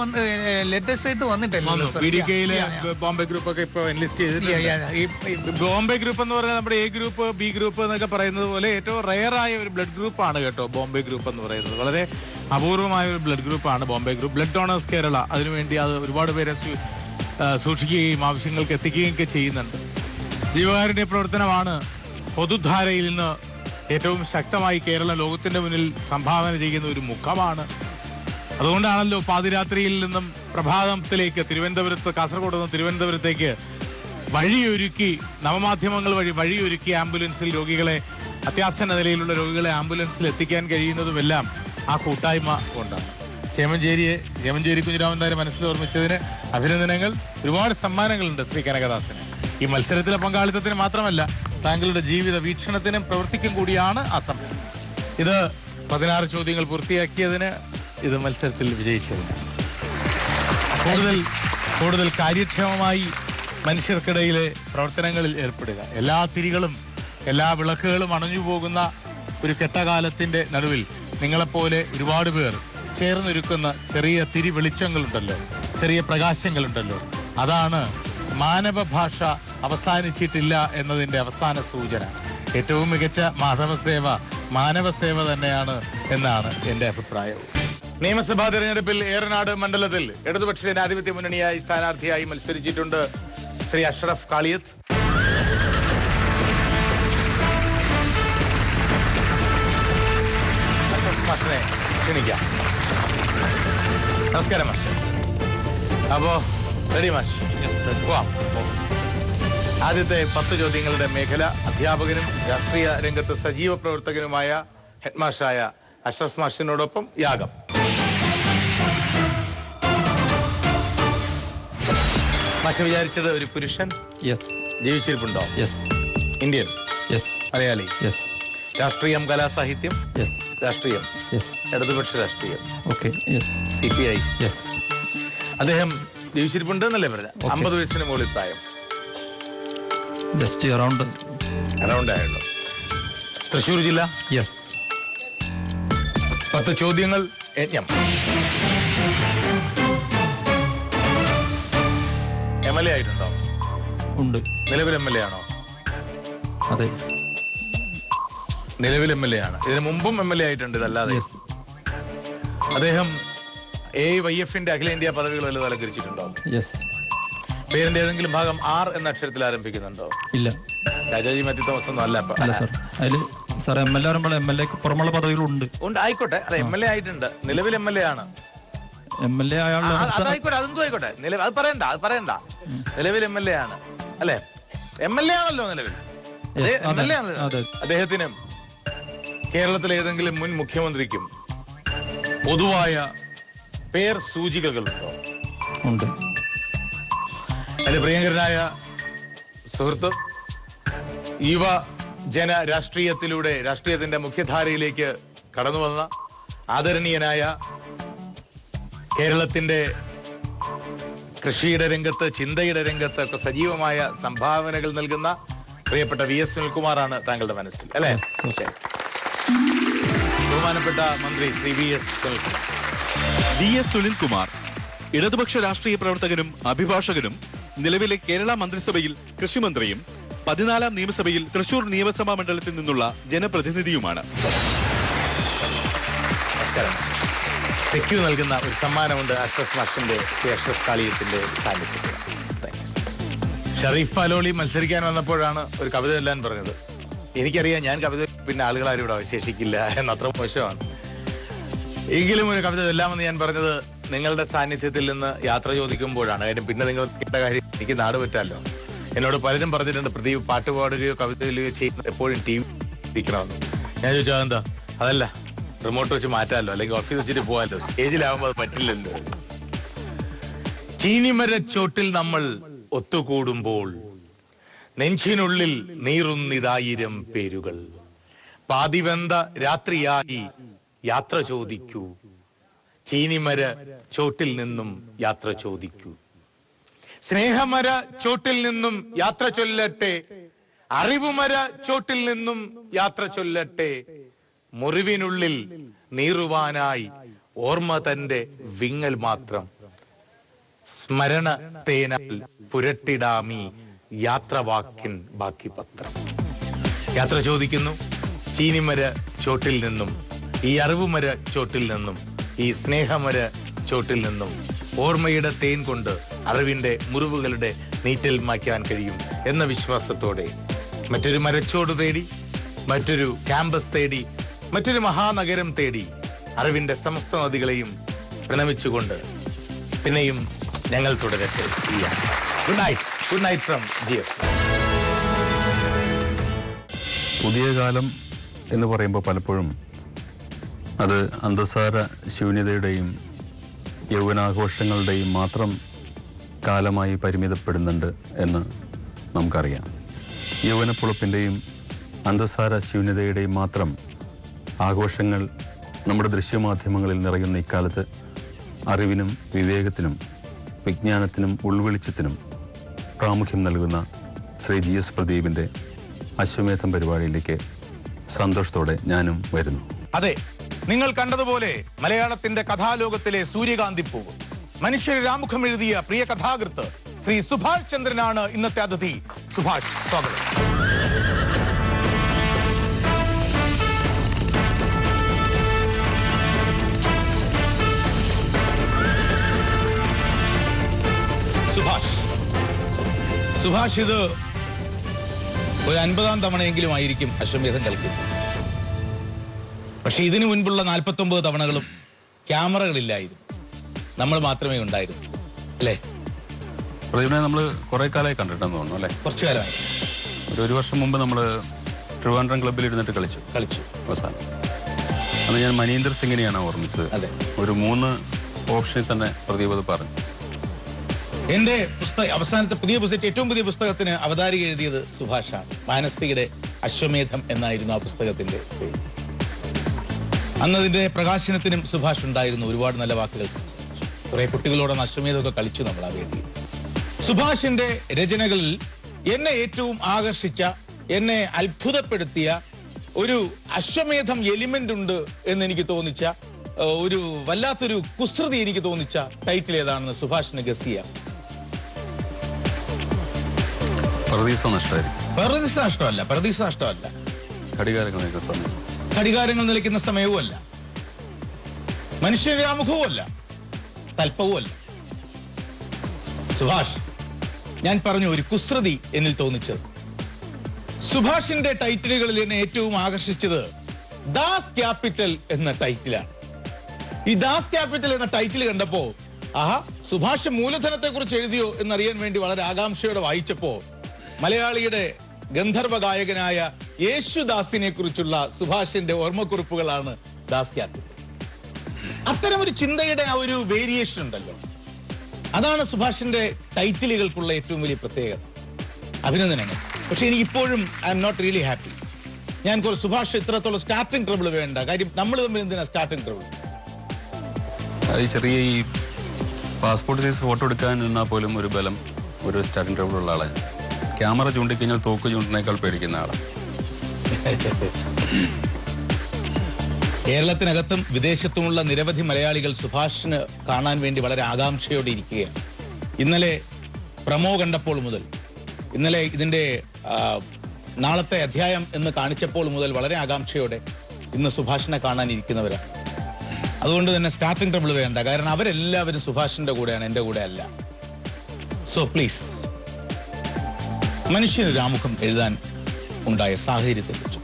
ലേറ്റസ്റ്റ് ആയിട്ട് വന്നിട്ടില്ല. BDKയില് ബോംബെ ഗ്രൂപ്പ് ഒക്കെ ഇപ്പൊ എൻലിസ്റ്റ് ചെയ്തിട്ടുണ്ട്. ബോംബെ ഗ്രൂപ്പ് എന്ന് പറഞ്ഞാൽ നമ്മുടെ A ഗ്രൂപ്പ്, B ഗ്രൂപ്പ് എന്നൊക്കെ പറയുന്നത് പോലെ ഏറ്റവും റെയറായ ഒരു ബ്ലഡ് ഗ്രൂപ്പാണ് കേട്ടോ ബോംബെ ഗ്രൂപ്പ് എന്ന് പറയുന്നത്. വളരെ അപൂർവമായ ഒരു ബ്ലഡ് ഗ്രൂപ്പാണ് Bombay group. Blood donors Kerala അതിനുവേണ്ടി അത് ഒരുപാട് പേരെ സൂക്ഷിക്കുകയും ആവശ്യങ്ങൾക്ക് എത്തിക്കുകയും ഒക്കെ ചെയ്യുന്നുണ്ട്. ജീവകാരുണ്യ പ്രവർത്തനമാണ് പൊതുധാരയിൽ നിന്ന് ഏറ്റവും ശക്തമായി കേരളം ലോകത്തിന്റെ മുന്നിൽ സംഭാവന ചെയ്യുന്ന ഒരു മുഖമാണ്. അതുകൊണ്ടാണല്ലോ പാതിരാത്രിയിൽ നിന്നും പ്രഭാതത്തിലേക്ക് കാസർഗോഡ് നിന്ന് തിരുവനന്തപുരത്തേക്ക് വഴിയൊരുക്കി, നവമാധ്യമങ്ങൾ വഴി വഴിയൊരുക്കി ആംബുലൻസിൽ രോഗികളെ, അത്യാസന്ന നിലയിലുള്ള രോഗികളെ ആംബുലൻസിൽ എത്തിക്കാൻ കഴിയുന്നതുമെല്ലാം ആ കൂട്ടായ്മ കൊണ്ടാണ്. ചേമഞ്ചേരി കുഞ്ഞിരാമൻ നായരെ മനസ്സിൽ ഓർമ്മിച്ചതിന് അഭിനന്ദനങ്ങൾ. ഒരുപാട് സമ്മാനങ്ങളുണ്ട് ശ്രീ കനകദാസിന്. ഈ മത്സരത്തിലെ പങ്കാളിത്തത്തിന് മാത്രമല്ല, താങ്കളുടെ ജീവിത വീക്ഷണത്തിനും പ്രവൃത്തിക്കും കൂടിയാണ് ആ സമയം. ഇത് 16 ചോദ്യങ്ങൾ പൂർത്തിയാക്കിയതിന്, ഇത് മത്സരത്തിൽ വിജയിച്ചതിന്. കൂടുതൽ കാര്യക്ഷമമായി മനുഷ്യർക്കിടയിലെ പ്രവർത്തനങ്ങളിൽ ഏർപ്പെടുക. എല്ലാ തിരികളും എല്ലാ വിളക്കുകളും അണഞ്ഞു പോകുന്ന ഒരു കെട്ടകാലത്തിന്റെ നടുവിൽ നിങ്ങളെപ്പോലെ ഒരുപാട് പേർ ചേർന്നൊരുക്കുന്ന ചെറിയ തിരി വെളിച്ചങ്ങളുണ്ടല്ലോ, ചെറിയ പ്രകാശങ്ങളുണ്ടല്ലോ, അതാണ് മാനവ ഭാഷ അവസാനിച്ചിട്ടില്ല എന്നതിൻ്റെ അവസാന സൂചന. ഏറ്റവും മികച്ച മാനവസേവ തന്നെയാണ് എന്നാണ് എൻ്റെ അഭിപ്രായം. നിയമസഭാ തെരഞ്ഞെടുപ്പിൽ ഏറനാട് മണ്ഡലത്തിൽ ഇടതുപക്ഷ ജനാധിപത്യ മുന്നണിയായി സ്ഥാനാർത്ഥിയായി മത്സരിച്ചിട്ടുണ്ട് ശ്രീ അഷ്റഫ് കാളിയത്ത്. മാഷിനെ ക്ഷണിക്കാം. നമസ്കാരം മാഷ്. അപ്പോ റെഡി മാഷ്? പോവാം. ആദ്യത്തെ 10 ചോദ്യങ്ങളുടെ മേഖല അധ്യാപകനും രാഷ്ട്രീയ രംഗത്ത് സജീവ പ്രവർത്തകനുമായ ഹെഡ് മാഷായ അഷ്റഫ് മാഷിനോടൊപ്പം യാഗം. മാഷ് വിചാരിച്ചത് ഒരു പുരുഷൻ ജീവിച്ചിരിപ്പുണ്ടോ? ഇന്ത്യൻ? മലയാളി? രാഷ്ട്രീയം, കലാസാഹിത്യം? രാഷ്ട്രീയം, ഇടതുപക്ഷ രാഷ്ട്രീയം. CPI. അദ്ദേഹം ജീവിച്ചിരിപ്പുണ്ട് എന്നല്ലേ പറഞ്ഞ? 50 വയസ്സിന് മുകളിൽ പ്രായം. Just around. അറൗണ്ട് ആയുള്ളൂ. തൃശ്ശൂർ ജില്ല. യെസ്. 10 ചോദ്യങ്ങൾ യജ്ഞം. MLA ആയിട്ടുണ്ടോ? ഉണ്ട്. നിലവിൽ MLA ആണോ? അതെ. നിലവിൽ MLA ആണ്. ഇതിനു മുമ്പും MLA ആയിട്ടുണ്ട്. ഇതല്ലാതെ യെസ്. അദ്ദേഹം AYF-ന്റെ അഖിലേന്ത്യാ പദവികൾ വല്ലതും അലങ്കരിച്ചിട്ടുണ്ടോ? യെസ്. പേരിന്റെ ഏതെങ്കിലും ഭാഗം R എന്ന അക്ഷരത്തിൽ ആരംഭിക്കുന്നുണ്ടോ? ഇല്ല. രാജാജി മാത്യു തോമസ് ഒന്നും അല്ല. അല്ല സാർ. അതിൽ സാർ MLA പറയുമ്പോൾ MLAക്ക് പുറമുള്ള പദവികളുണ്ട്. ഉണ്ട്, ആയിക്കോട്ടെ. അത് MLA ആയിട്ടുണ്ട്. നിലവിൽ MLA ആണ്. MLA അയാളുടെ അതായിക്കോട്ടെ, അതെന്തോ ആയിക്കോട്ടെ. അത് പറയണ്ട. നിലവിൽ MLA ആണ് അല്ലെ? MLA ആണല്ലോ നിലവിൽ. MLA ആണല്ലോ. അദ്ദേഹത്തിനും കേരളത്തിലെ ഏതെങ്കിലും മുൻ മുഖ്യമന്ത്രിക്കും പൊതുവായ പേർ സൂചികകളുണ്ടോ? ഉണ്ട്. അതിന് പ്രിയങ്കരനായ സുഹൃത്ത്, യുവ ജന രാഷ്ട്രീയത്തിന്റെ മുഖ്യധാരയിലേക്ക് കടന്നു വന്ന ആദരണീയനായ കേരളത്തിന്റെ കൃഷിയുടെ രംഗത്ത്, ചിന്തയുടെ രംഗത്ത് ഒക്കെ സജീവമായ സംഭാവനകൾ നൽകുന്ന പ്രിയപ്പെട്ട VS സുനിൽകുമാറാണ് താങ്കളുടെ മനസ്സിൽ അല്ലേ? ബഹുമാനപ്പെട്ട മന്ത്രി ശ്രീ VS സുനിൽകുമാർ. VS സുനിൽകുമാർ ഇടതുപക്ഷ രാഷ്ട്രീയ പ്രവർത്തകനും അഭിഭാഷകനും നിലവിലെ കേരള മന്ത്രിസഭയിൽ കൃഷിമന്ത്രിയും 14ാം നിയമസഭയിൽ തൃശൂർ നിയമസഭാ മണ്ഡലത്തിൽ നിന്നുള്ള ജനപ്രതിനിധിയുമാണ്. തെക്കു നൽകുന്ന ഒരു സമ്മാനമുണ്ട് അഷ്റഫ് മാഷിന്റെ, അഷ്റഫ് കാളിയത്തിന്റെ സാന്നിധ്യത്തിൽ. ഷറീഫ് പാലോളി മത്സരിക്കാൻ വന്നപ്പോഴാണ് ഒരു കവിത ചൊല്ലാൻ പറഞ്ഞത്. എനിക്കറിയാം, ഞാൻ കവിത പിന്നെ ആളുകളാരും ഇവിടെ അവശേഷിക്കില്ല എന്നത്ര മോശമാണ്. എങ്കിലും ഒരു കവിത ചൊല്ലാമെന്ന് ഞാൻ പറഞ്ഞത് നിങ്ങളുടെ സാന്നിധ്യത്തിൽ നിന്ന് യാത്ര ചോദിക്കുമ്പോഴാണ്. കാര്യം പിന്നെ നിങ്ങൾ കാര്യം എനിക്ക് നാട് പറ്റാമല്ലോ. എന്നോട് പലരും പറഞ്ഞിട്ടുണ്ട്, പ്രദീപ് പാട്ട് പാടുകയോ കവിത ചൊല്ലുകയോ ചെയ്യുന്നത് എപ്പോഴും TV ഇരിക്കണമെന്ന്. ഞാൻ ചോദിച്ചു അതെന്താ? അതല്ല, റിമോട്ട് വെച്ച് മാറ്റാമല്ലോ, അല്ലെങ്കിൽ ഓഫീസ് വെച്ചിട്ട് പോകാമല്ലോ, സ്റ്റേജിലാവുമ്പോൾ അത് പറ്റില്ലല്ലോ. ചീനിമരച്ചോട്ടിൽ നമ്മൾ ഒത്തുകൂടുമ്പോൾ നെഞ്ചിനുള്ളിൽ നീറുന്നിതായിരം പേരുകൾ. പാതിവെന്ത രാത്രിയായി യാത്ര ചോദിക്കൂ, ചീനിമര ചോട്ടിൽ നിന്നും യാത്ര ചോദിക്കൂ. സ്നേഹമര ചോട്ടിൽ നിന്നും യാത്ര ചൊല്ലട്ടെ, അറിവുമര ചോട്ടിൽ നിന്നും യാത്ര ചൊല്ലട്ടെ. മുറിവിനുള്ളിൽ നീറുവാനായി ഓർമ്മ തന്റെ വിങ്ങൽ മാത്രം. സ്മരണ തേനാൽ പുരട്ടിടാമീ യാത്രവാക്കിൻ ബാക്കി പത്രം. യാത്ര ചോദിക്കുന്നു ചീനിമര ചോട്ടിൽ നിന്നും, ഈ അറിവുമര ചോട്ടിൽ നിന്നും, ഈ സ്നേഹമര ചോട്ടിൽ നിന്നും. ഓർമ്മയുടെ തേൻ കൊണ്ട് അറിവിന്റെ മുറിവുകളുടെ നീറ്റൽ മായ്ക്കാൻ കഴിയും എന്ന വിശ്വാസത്തോടെ മറ്റൊരു മരച്ചോട് തേടി, മറ്റൊരു ക്യാമ്പസ് തേടി, മറ്റൊരു മഹാനഗരം തേടി അറിവിന്റെ സമസ്ത നദികളെയും പ്രണമിച്ചുകൊണ്ട് പിന്നെയും ഞങ്ങൾ തുടരട്ടെ. Good night from GS. പുതിയ കാലം എന്ന് പറയുമ്പോൾ പലപ്പോഴും അത് അന്തസാര ശൂന്യതയുടെയും യൗവനാഘോഷങ്ങളുടെയും മാത്രം കാലമായി പരിമിതപ്പെടുന്നുണ്ട് എന്ന് നമുക്കറിയാം. യൗവനപ്പുളപ്പിൻ്റെയും അന്തസാര ശൂന്യതയുടെയും മാത്രം ആഘോഷങ്ങൾ നമ്മുടെ ദൃശ്യമാധ്യമങ്ങളിൽ നിറയുന്ന ഇക്കാലത്ത് അറിവിനും വിവേകത്തിനും വിജ്ഞാനത്തിനും ഉൾവെളിച്ചത്തിനും പ്രാമുഖ്യം നൽകുന്ന ശ്രീ GS പ്രദീപിൻ്റെ അശ്വമേധം പരിപാടിയിലേക്ക് സന്തോഷത്തോടെ ഞാനും വരുന്നു. അതെ, നിങ്ങൾ കണ്ടതുപോലെ മലയാളത്തിന്റെ കഥാലോകത്തിലെ സൂര്യകാന്തി പൂവ്, മനുഷ്യരാമുഖം എഴുതിയ പ്രിയ കഥാകൃത്ത് ശ്രീ സുഭാഷ് ചന്ദ്രനാണ് ഇന്നത്തെ അതിഥി. സുഭാഷ്, സ്വാഗതം. സുഭാഷ്, ഇത് ഒരു 50ാം തവണയെങ്കിലും ആയിരിക്കും അശ്വമേധം കളിക്കുന്നത്. പക്ഷെ ഇതിനു മുൻപുള്ള 49 തവണകളും ക്യാമറകളില്ലായിരുന്നു, നമ്മൾ മാത്രമേ ഉണ്ടായിരുന്നു അല്ലേ? പ്രദീപിനെ നമ്മൾ കുറെ കാലമായി കണ്ടിട്ടെന്ന് തോന്നുന്നു അല്ലേ? കുറച്ചു കാലമായി. ഒരു വർഷം മുമ്പ് നമ്മൾ ട്രിവാൻഡ്രം ക്ലബ്ബിൽ ഇരുന്നിട്ട് കളിച്ചു അവസാനം. അന്ന് ഞാൻ മനീന്ദർ സിംഗിനെയാണ് ഓർമ്മിച്ചത്. അതെ, ഒരു 3 ഓപ്ഷനിൽ തന്നെ പ്രദീപ് അത് പറഞ്ഞു. എന്റെ അവസാനത്തെ ഏറ്റവും പുതിയ പുസ്തകത്തിന് അവതാരിക എഴുതിയത് സുഭാഷാണ്. മാനസികയുടെ അശ്വമേധം എന്നായിരുന്നു ആ പുസ്തകത്തിന്റെ പേര്. അന്നതിന്റെ പ്രകാശനത്തിനും സുഭാഷ് ഉണ്ടായിരുന്നു. ഒരുപാട് നല്ല വാക്കുകൾ സംസാരിച്ചു. കുറെ കുട്ടികളോടൊന്ന് അശ്വമേധമൊക്കെ കളിച്ചു നമ്മൾ ആ വേദിയിൽ. സുഭാഷിന്റെ രചനകളിൽ എന്നെ ഏറ്റവും ആകർഷിച്ച, എന്നെ അത്ഭുതപ്പെടുത്തിയ ഒരു അശ്വമേധം എലിമെന്റ് ഉണ്ട് എന്ന് എനിക്ക് തോന്നിച്ച ഒരു വല്ലാത്തൊരു കുസൃതി എനിക്ക് തോന്നിച്ച ടൈറ്റിൽ ഏതാണെന്ന് സുഭാഷിന് ഗസ് ചെയ്യാം. പ്രതീക്ഷ നഷ്ടമായിരിക്കും. പ്രതീക്ഷ നഷ്ടമല്ല, പ്രതീക്ഷ നഷ്ടമല്ല. ഘടികാരങ്ങൾ നിൽക്കുന്ന സമയം. ഘടികാരങ്ങൾ നിലയ്ക്കുന്ന സമയവുമല്ല, മനുഷ്യരുടെ ആമുഖവുമല്ല, തൽപ്പവുമല്ല. സുഭാഷ്, ഞാൻ പറഞ്ഞു ഒരു കുസൃതി എന്നിൽ തോന്നിച്ചത്. സുഭാഷിന്റെ ടൈറ്റിലുകളിൽ എന്നെ ഏറ്റവും ആകർഷിച്ചത് ദാസ് ക്യാപിറ്റൽ എന്ന ടൈറ്റിലാണ്. ഈ ദാസ് ക്യാപിറ്റൽ എന്ന ടൈറ്റിൽ കണ്ടപ്പോ ആഹാ, സുഭാഷ് മൂലധനത്തെ കുറിച്ച് എഴുതിയോ എന്നറിയാൻ വേണ്ടി വളരെ ആകാംക്ഷയോടെ വായിച്ചപ്പോ മലയാളിയുടെ ഗന്ധർവ ഗായകനായ യേശുദാസിനെ കുറിച്ചുള്ള സുഭാഷിന്റെ ഓർമ്മക്കുറിപ്പുകളാണ് ദാസ് ക്യാപിറ്റൽ. അത്തരമൊരു ചിന്തയുടെ ആ ഒരു വേരിയേഷൻ ഉണ്ടല്ലോ, അതാണ് സുഭാഷിന്റെ ടൈറ്റിലുകൾക്കുള്ള ഏറ്റവും വലിയ പ്രത്യേകത. അഭിനന്ദനങ്ങൾ. പക്ഷെ എനിക്ക് ഇപ്പോഴും I am not really happy. ഞാൻ കുറച്ച് സുഭാഷ് ഇത്രത്തോളം സ്റ്റാർട്ടിംഗ് ട്രബിൾ വേണ്ട കാര്യം. നമ്മൾ തമ്മിൽ എന്തിനാ സ്റ്റാർട്ടിംഗ് ട്രബിൾ? ഈ ചെറിയ ഈ പാസ്പോർട്ട് സൈസ് ഫോട്ടോ എടുക്കാൻ നിന്നാൽ പോലും ഒരു ബലം, ഒരു സ്റ്റാർട്ടിംഗ് ട്രബിൾ ഉള്ള ആളാണ്. ക്യാമറ ചൂണ്ടിക്കഴിഞ്ഞാൽ തോക്ക് ചൂണ്ടിനേക്കാൾ പേടിക്കുന്ന ആളാണ്. കേരളത്തിനകത്തും വിദേശത്തുമുള്ള നിരവധി മലയാളികൾ സുഭാഷിന് കാണാൻ വേണ്ടി വളരെ ആകാംക്ഷയോടെ ഇരിക്കുകയാണ്. ഇന്നലെ പ്രമോ കണ്ടപ്പോൾ മുതൽ, ഇന്നലെ ഇതിന്റെ നാളത്തെ അധ്യായം എന്ന് കാണിച്ചപ്പോൾ മുതൽ വളരെ ആകാംക്ഷയോടെ ഇന്ന് സുഭാഷിനെ കാണാനിരിക്കുന്നവരാണ്. അതുകൊണ്ട് തന്നെ സ്റ്റാർട്ടിംഗ് ട്രബിൾ വേണ്ട, കാരണം അവരെല്ലാവരും സുഭാഷിന്റെ കൂടെയാണ്, എൻ്റെ കൂടെ അല്ല. സോ പ്ലീസ്, മനുഷ്യനൊരു ആമുഖം എഴുതാൻ ഉണ്ടായ സാഹചര്യത്തെ കുറിച്ച്.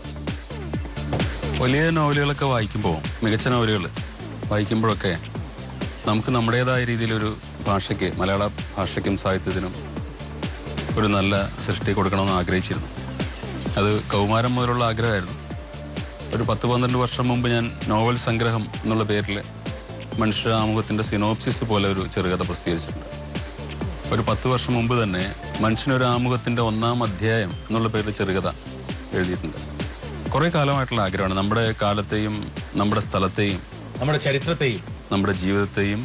വലിയ നോവലുകളൊക്കെ വായിക്കുമ്പോൾ, മികച്ച നോവലുകൾ വായിക്കുമ്പോഴൊക്കെ നമുക്ക് നമ്മുടേതായ രീതിയിലൊരു ഭാഷയ്ക്ക്, മലയാള ഭാഷയ്ക്കും സാഹിത്യത്തിനും ഒരു നല്ല സൃഷ്ടി കൊടുക്കണമെന്ന് ആഗ്രഹിച്ചിരുന്നു. അത് കൗമാരം മുതലുള്ള ആഗ്രഹമായിരുന്നു. ഒരു 10-12 വർഷം മുമ്പ് ഞാൻ നോവൽ സംഗ്രഹം എന്നുള്ള പേരിൽ മനുഷ്യ ആമുഖത്തിൻ്റെ സിനോപ്സിസ് പോലെ ഒരു ചെറുകഥ പ്രസിദ്ധീകരിച്ചിട്ടുണ്ട്. ഒരു 10 വർഷം മുമ്പ് തന്നെ മനുഷ്യനൊരു ആമുഖത്തിൻ്റെ 1-ാം അധ്യായം എന്നുള്ള പേരിൽ ചെറുകഥ എഴുതിയിട്ടുണ്ട്. കുറേ കാലമായിട്ടുള്ള ആഗ്രഹമാണ് നമ്മുടെ കാലത്തെയും നമ്മുടെ സ്ഥലത്തെയും നമ്മുടെ ചരിത്രത്തെയും നമ്മുടെ ജീവിതത്തെയും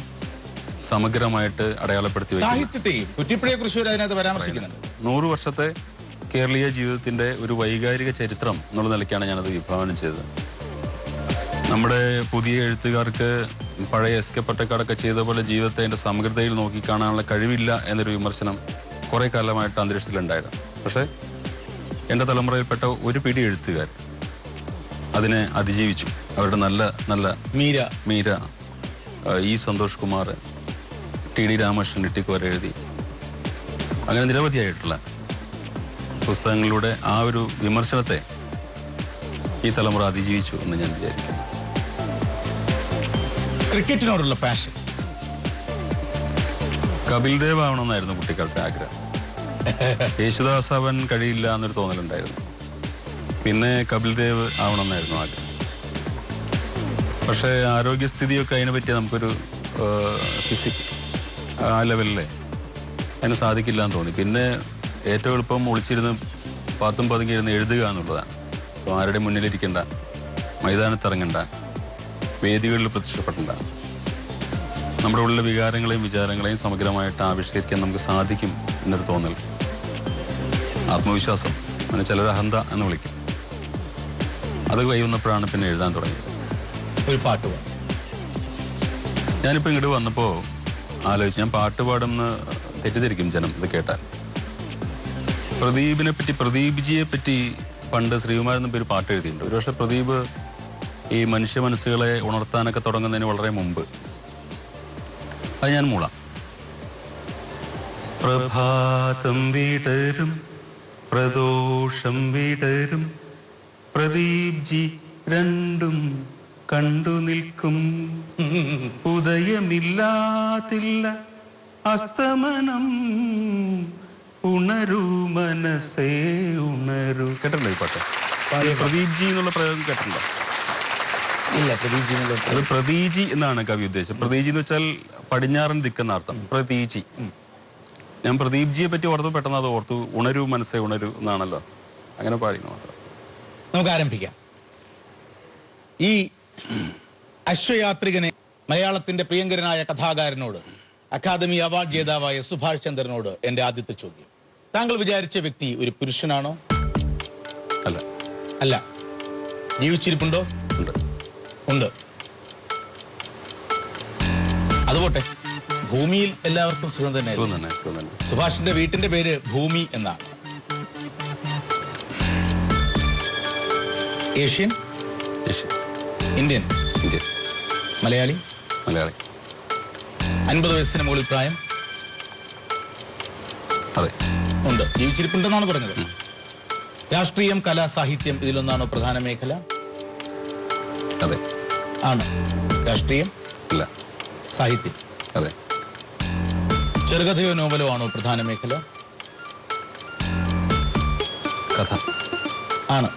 സമഗ്രമായിട്ട് അടയാളപ്പെടുത്തി സാഹിത്യത്തെയും കുറ്റിപ്പുഴയെ കുറിച്ച് അതിനകത്ത് പരാമർശിക്കുന്നുണ്ട്. 100 വർഷത്തെ കേരളീയ ജീവിതത്തിൻ്റെ ഒരു വൈകാരിക ചരിത്രം എന്നുള്ള നിലയ്ക്കാണ് ഞാനത് വിഭാവനം ചെയ്തത്. നമ്മുടെ പുതിയ എഴുത്തുകാർക്ക് പഴയ എസ് കെ പൊറ്റക്കാടൊക്കെ ചെയ്ത പോലെ ജീവിതത്തെ അതിൻ്റെ സമഗ്രതയിൽ നോക്കിക്കാണാനുള്ള കഴിവില്ല എന്നൊരു വിമർശനം കുറേ കാലമായിട്ട് അന്തരീക്ഷത്തിലുണ്ടായിരുന്നു. പക്ഷേ എൻ്റെ തലമുറയിൽപ്പെട്ട ഒരു പിടി എഴുത്തുകാർ അതിനെ അതിജീവിച്ചു. അവരുടെ നല്ല നല്ല Meera, E Santhosh Kumar, T D Ramakrishnan Ittikkora എഴുതി, അങ്ങനെ നിരവധിയായിട്ടുള്ള പുസ്തകങ്ങളിലൂടെ ആ ഒരു വിമർശനത്തെ ഈ തലമുറ അതിജീവിച്ചു എന്ന് ഞാൻ വിചാരിക്കുന്നു. ക്രിക്കറ്റിനോടുള്ള പാഷൻ. കപിൽ ദേവ് ആവണമെന്നായിരുന്നു കുട്ടിക്കാലത്തെ ആഗ്രഹം. യേശുദാസ് ആവാൻ കഴിയില്ല എന്നൊരു തോന്നലുണ്ടായിരുന്നു. പിന്നെ കപിൽ ദേവ് ആവണമെന്നായിരുന്നു ആഗ്രഹം. പക്ഷേ ആരോഗ്യസ്ഥിതിയൊക്കെ അതിനെ പറ്റി നമുക്കൊരു ഫിസിക് ആ ലെവലിലെ അതിന് സാധിക്കില്ല എന്ന് തോന്നി. പിന്നെ ഏറ്റവും എളുപ്പം ഒളിച്ചിരുന്ന് പാത്തും പതുങ്ങിയിരുന്ന് എഴുതുക എന്നുള്ളതാണ്. അപ്പോൾ ആരുടെ മുന്നിലിരിക്കേണ്ട, മൈതാനത്തിറങ്ങണ്ട, വേദികളിൽ പ്രത്യക്ഷപ്പെടേണ്ട, നമ്മുടെ ഉള്ളിലെ വികാരങ്ങളെയും വിചാരങ്ങളെയും സമഗ്രമായിട്ട് ആവിഷ്കരിക്കാൻ നമുക്ക് സാധിക്കും എന്നൊരു തോന്നൽ, ആത്മവിശ്വാസം, അങ്ങനെ ചിലർ അഹന്ത എന്ന് വിളിക്കും. അത് കൈവന്നപ്പോഴാണ് പിന്നെ എഴുതാൻ തുടങ്ങിയത്. ഒരു പാട്ട് പാടും. ഞാനിപ്പോൾ ഇങ്ങോട്ട് വന്നപ്പോൾ ആലോചിച്ച്, ഞാൻ പാട്ട് പാടുമെന്ന് തെറ്റിദ്ധരിക്കും ജനം ഇത് കേട്ടാൽ. പ്രദീപിനെ പറ്റി, പ്രദീപ്ജിയെ പറ്റി പണ്ട് ശ്രീകുമാരൻ എന്ന പേര് പാട്ട് എഴുതിയിട്ടുണ്ട്. ഒരുപക്ഷെ പ്രദീപ് ഈ മനുഷ്യ മനസ്സുകളെ ഉണർത്താനൊക്കെ തുടങ്ങുന്നതിന് വളരെ മുമ്പ്. അത് ഞാൻ മൂളാം. പ്രഭാതം വിടരും, പ്രദോഷം വിടരും, പ്രദീപ്ജി രണ്ടും കണ്ടു നിൽക്കും, ഉദയമില്ലാതില്ല അസ്തമനം, ഉണരൂ മനസ്സേ ഉണരൂ. കേട്ടിട്ടുണ്ടോ ഈ പാട്ട്? പ്രദീപ്ജി എന്നുള്ള പ്രയോഗം കേട്ടിട്ടുണ്ടോ? ഇല്ല. അത് പ്രതീജി എന്നാണ് കവി ഉദ്ദേശിച്ചത്. പ്രതീജി എന്ന് വെച്ചാൽ പടിഞ്ഞാറൻ ദിക്കെന്ന അർത്ഥം. പ്രതീജി. ഞാൻ പ്രദീപ്ജിയെ പറ്റി ഓർത്തു, പെട്ടെന്ന് അത് ഓർത്തു. ഉണരൂ മനസ്സേ ഉണരൂ എന്നാണല്ലോ, അങ്ങനെ പാടിക്കുന്നു മാത്രം. നമുക്ക് ആരംഭിക്കാം. ഈ അശ്വയാത്രികനെ, മലയാളത്തിന്റെ പ്രിയങ്കരനായ കഥാകാരനോട്, അക്കാദമി അവാർഡ് ജേതാവായ സുഭാഷ് ചന്ദ്രനോട് എൻ്റെ ആദ്യത്തെ ചോദ്യം. താങ്കൾ വിചാരിച്ച വ്യക്തി ഒരു പുരുഷനാണോ? അല്ല. അല്ല. ജീവിച്ചിരിപ്പുണ്ടോ? ഉണ്ട്. ഉണ്ട്. അതുപോട്ടെ, ഭൂമിയിൽ എല്ലാവർക്കും സുഖം തന്നെ. സുഖം തന്നെ, സുഖം തന്നെ. സുഭാഷിന്റെ വീട്ടിന്റെ പേര് ഭൂമി എന്നാണ്. Asian? Asian. Indian? Indian. Malayali? Malayali. 50 വയസ്സിന് മുകളിൽ പ്രായം? അതെ. ഉണ്ട്. ജീവിച്ചിരിപ്പുണ്ടെന്നാണ് പറഞ്ഞത്. രാഷ്ട്രീയം, കല, സാഹിത്യം ഇതിലൊന്നാണോ പ്രധാന മേഖല? അതെ. ആണ്. രാഷ്ട്രീയം? അല്ല. സാഹിത്യം? അതെ. ചെറുകഥയോ നോവലോ ആണോ പ്രധാന മേഖല? കഥ. ആണ്.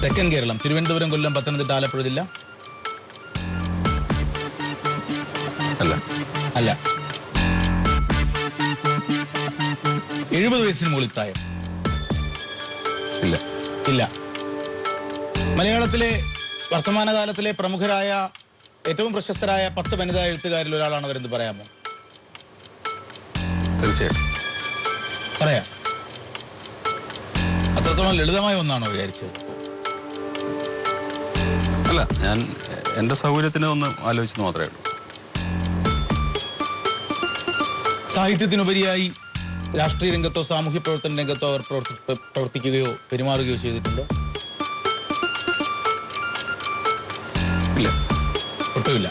തെക്കൻ കേരളം, തിരുവനന്തപുരം, കൊല്ലം, പത്തനംതിട്ട, ആലപ്പുഴ ജില്ല? അല്ല. അല്ല. 70 വയസ്സിന് മുകളിൽ പ്രായം? ഇല്ല. ഇല്ല. മലയാളത്തിലെ വർത്തമാനകാലത്തിലെ പ്രമുഖരായ ഏറ്റവും പ്രശസ്തരായ 10 വനിതാ എഴുത്തുകാരിൽ ഒരാളാണ് അവരെന്ന് പറയാമോ? തീർച്ചയായും പറയാം. അത്രത്തോളം ലളിതമായ ഒന്നാണോ വിചാരിച്ചത്? അല്ല, ഞാൻ എൻ്റെ സൗകര്യത്തിന് ഒന്ന് ആലോചിച്ചെന്ന് മാത്രമേ ഉള്ളൂ. സാഹിത്യത്തിനുപരിയായി രാഷ്ട്രീയ രംഗത്തോ സാമൂഹ്യ പ്രവർത്തന രംഗത്തോ അവർ പ്രവർത്തിക്കുകയോ പെരുമാറുകയോ ചെയ്തിട്ടുണ്ടോ? ഇല്ല. ഒട്ടുമില്ല.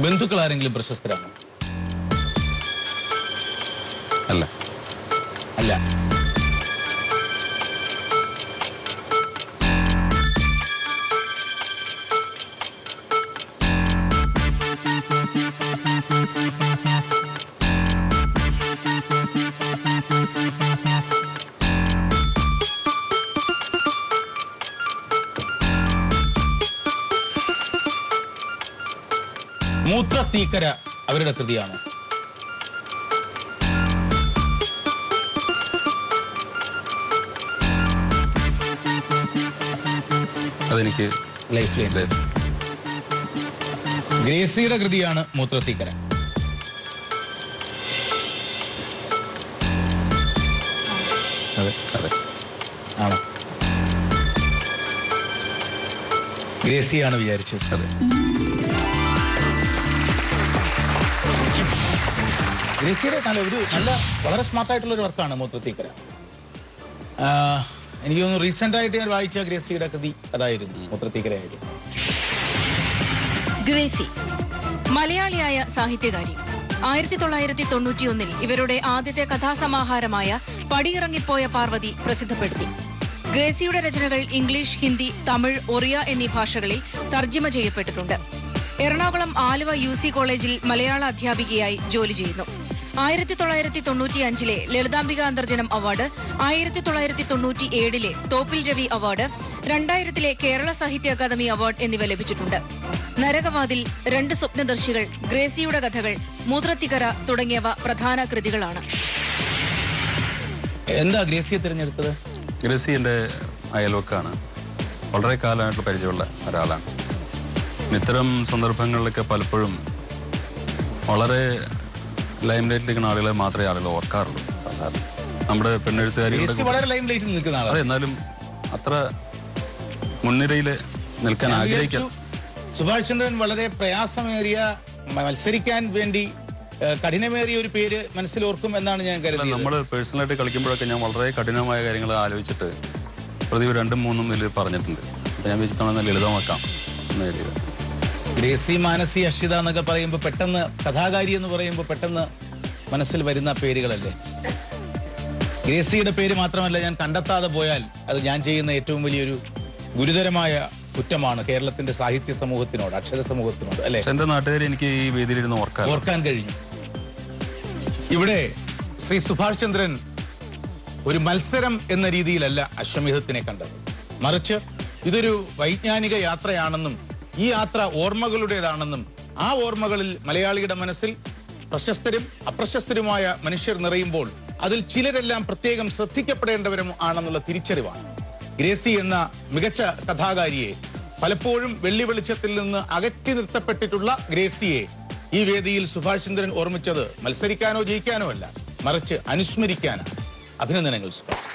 ബന്ധുക്കൾ ആരെങ്കിലും പ്രശസ്തരാണോ? അല്ല. അല്ല. മൂത്രത്തീക്കര അവരുടെ കൃതിയാണോ? അതെനിക്ക് ലൈഫ് ലൈൻ. ഗ്രേസിയുടെ കൃതിയാണ് മൂത്രത്തീക്കര. അതെ. അതെ. ആണോ? ഗ്രേസിയാണ് വിചാരിച്ചത്. അതെ. ഗ്രേസിയുടെ ഒരു നല്ല വളരെ സ്മാർട്ടായിട്ടുള്ള ഒരു വർക്കാണ് മൂത്രത്തീക്കര. എനിക്ക് തോന്നുന്നു റീസെന്റ് ആയിട്ട് ഞാൻ വായിച്ച ഗ്രേസിയുടെ കൃതി അതായിരുന്നു, മൂത്രത്തീക്കരയായിരുന്നു. ഗ്രേസി മലയാളിയായ സാഹിത്യകാരി. 1991 ഇവരുടെ ആദ്യത്തെ കഥാസമാഹാരമായ പടിയിറങ്ങിപ്പോയ പാർവതി പ്രസിദ്ധപ്പെടുത്തി. ഗ്രേസിയുടെ രചനകൾ ഇംഗ്ലീഷ്, ഹിന്ദി, തമിഴ്, ഒറിയ എന്നീ ഭാഷകളിൽ തർജ്ജിമ ചെയ്യപ്പെട്ടിട്ടുണ്ട്. എറണാകുളം ആലുവ UC കോളേജിൽ മലയാള അധ്യാപികയായി ജോലി ചെയ്യുന്നു. 1995 ലളിതാംബിക അന്തർജനം അവാർഡ്, 1997 തോപ്പിൽ രവി അവാർഡ്, 2000 കേരള സാഹിത്യ അക്കാദമി അവാർഡ് എന്നിവ ലഭിച്ചിട്ടുണ്ട്. നരകവാതിൽ, 2 സ്വപ്നദർശികൾ, ഗ്രേസിയുടെ കഥകൾ, മൂത്രത്തിക്കര തുടങ്ങിയവ പ്രധാന കൃതികളാണ്. എന്താ ഗ്രേസിയെ തിരഞ്ഞെടുത്തത്? ഗ്രേസി എൻ്റെ അയൽവക്കാണ്. വളരെ കാലമായിട്ട് പരിചയമുള്ള ഒരാളാണ്. ഇത്തരം സന്ദർഭങ്ങളിലൊക്കെ പലപ്പോഴും വളരെ ലൈംലൈറ്റിൽ നിൽക്കുന്ന ആളുകളെ മാത്രമേ ആളുകൾ ഓർക്കാറുള്ളൂ. സാധാരണ നമ്മുടെ പെണ്ണെഴുത്തുകാരികളുടെ വളരെ ലൈം ലൈറ്റിൽ നിൽക്കുന്ന ആളാണ്. അതെ, എന്നാലും അത്ര മുൻനിരയിൽ നിൽക്കാൻ ആഗ്രഹിക്കാം. സുഭാഷ് ചന്ദ്രൻ വളരെ പ്രയാസമേറിയ, മത്സരിക്കാൻ വേണ്ടി കഠിനമേറിയ ഒരു പേര് മനസ്സിലോർക്കും എന്നാണ് ഞാൻ കരുതിയത്. നമ്മൾ പേഴ്സണലായിട്ട് കളിക്കുമ്പോഴൊക്കെ ഞാൻ വളരെ കഠിനമായ കാര്യങ്ങൾ ആലോചിച്ചിട്ട് പ്രതി 2-3 ഇതിൽ പറഞ്ഞിട്ടുണ്ട്. അപ്പം ഞാൻ വെച്ചിട്ടാണ് ലളിതമാക്കാം എന്ന് കരുതിയത്. ഗ്രേസി, മാനസി, അക്ഷിത എന്നൊക്കെ പറയുമ്പോൾ പെട്ടെന്ന്, കഥാകാരി എന്ന് പറയുമ്പോൾ പെട്ടെന്ന് മനസ്സിൽ വരുന്ന പേരുകളല്ലേ. ഗ്രേസിയുടെ പേര് മാത്രമല്ല, ഞാൻ കണ്ടെത്താതെ പോയാൽ അത് ഞാൻ ചെയ്യുന്ന ഏറ്റവും വലിയൊരു ഗുരുതരമായ കുറ്റമാണ് കേരളത്തിന്റെ സാഹിത്യ സമൂഹത്തിനോട്, അക്ഷര സമൂഹത്തിനോട്, അല്ലെ? എന്റെ നാട്ടുകാർ എനിക്ക് ഈ വേദിയിലിരുന്ന് ഓർക്കാൻ കഴിഞ്ഞു. ഇവിടെ ശ്രീ സുഭാഷ് ചന്ദ്രൻ ഒരു മത്സരം എന്ന രീതിയിലല്ല അശ്വമേധത്തിനെ കണ്ടത്. മറിച്ച് ഇതൊരു വൈജ്ഞാനിക യാത്രയാണെന്നും ഈ യാത്ര ഓർമ്മകളുടേതാണെന്നും ആ ഓർമ്മകളിൽ മലയാളിയുടെ മനസ്സിൽ പ്രശസ്തരും അപ്രശസ്തരുമായ മനുഷ്യർ നിറയുമ്പോൾ അതിൽ ചിലരെല്ലാം പ്രത്യേകം ശ്രദ്ധിക്കപ്പെടേണ്ടവരും ആണെന്നുള്ള തിരിച്ചറിവാണ്. ഗ്രേസി എന്ന മികച്ച കഥാകാരിയെ, പലപ്പോഴും വെള്ളി വെളിച്ചത്തിൽ നിന്ന് അകറ്റി നിർത്തപ്പെട്ടിട്ടുള്ള ഗ്രേസിയെ ഈ വേദിയിൽ സുഭാഷ് ചന്ദ്രൻ ഓർമ്മിച്ചത് മത്സരിക്കാനോ ജയിക്കാനോ അല്ല, മറിച്ച് അനുസ്മരിക്കാനാണ്. അഭിനന്ദനങ്ങൾ സുഭാഷ്.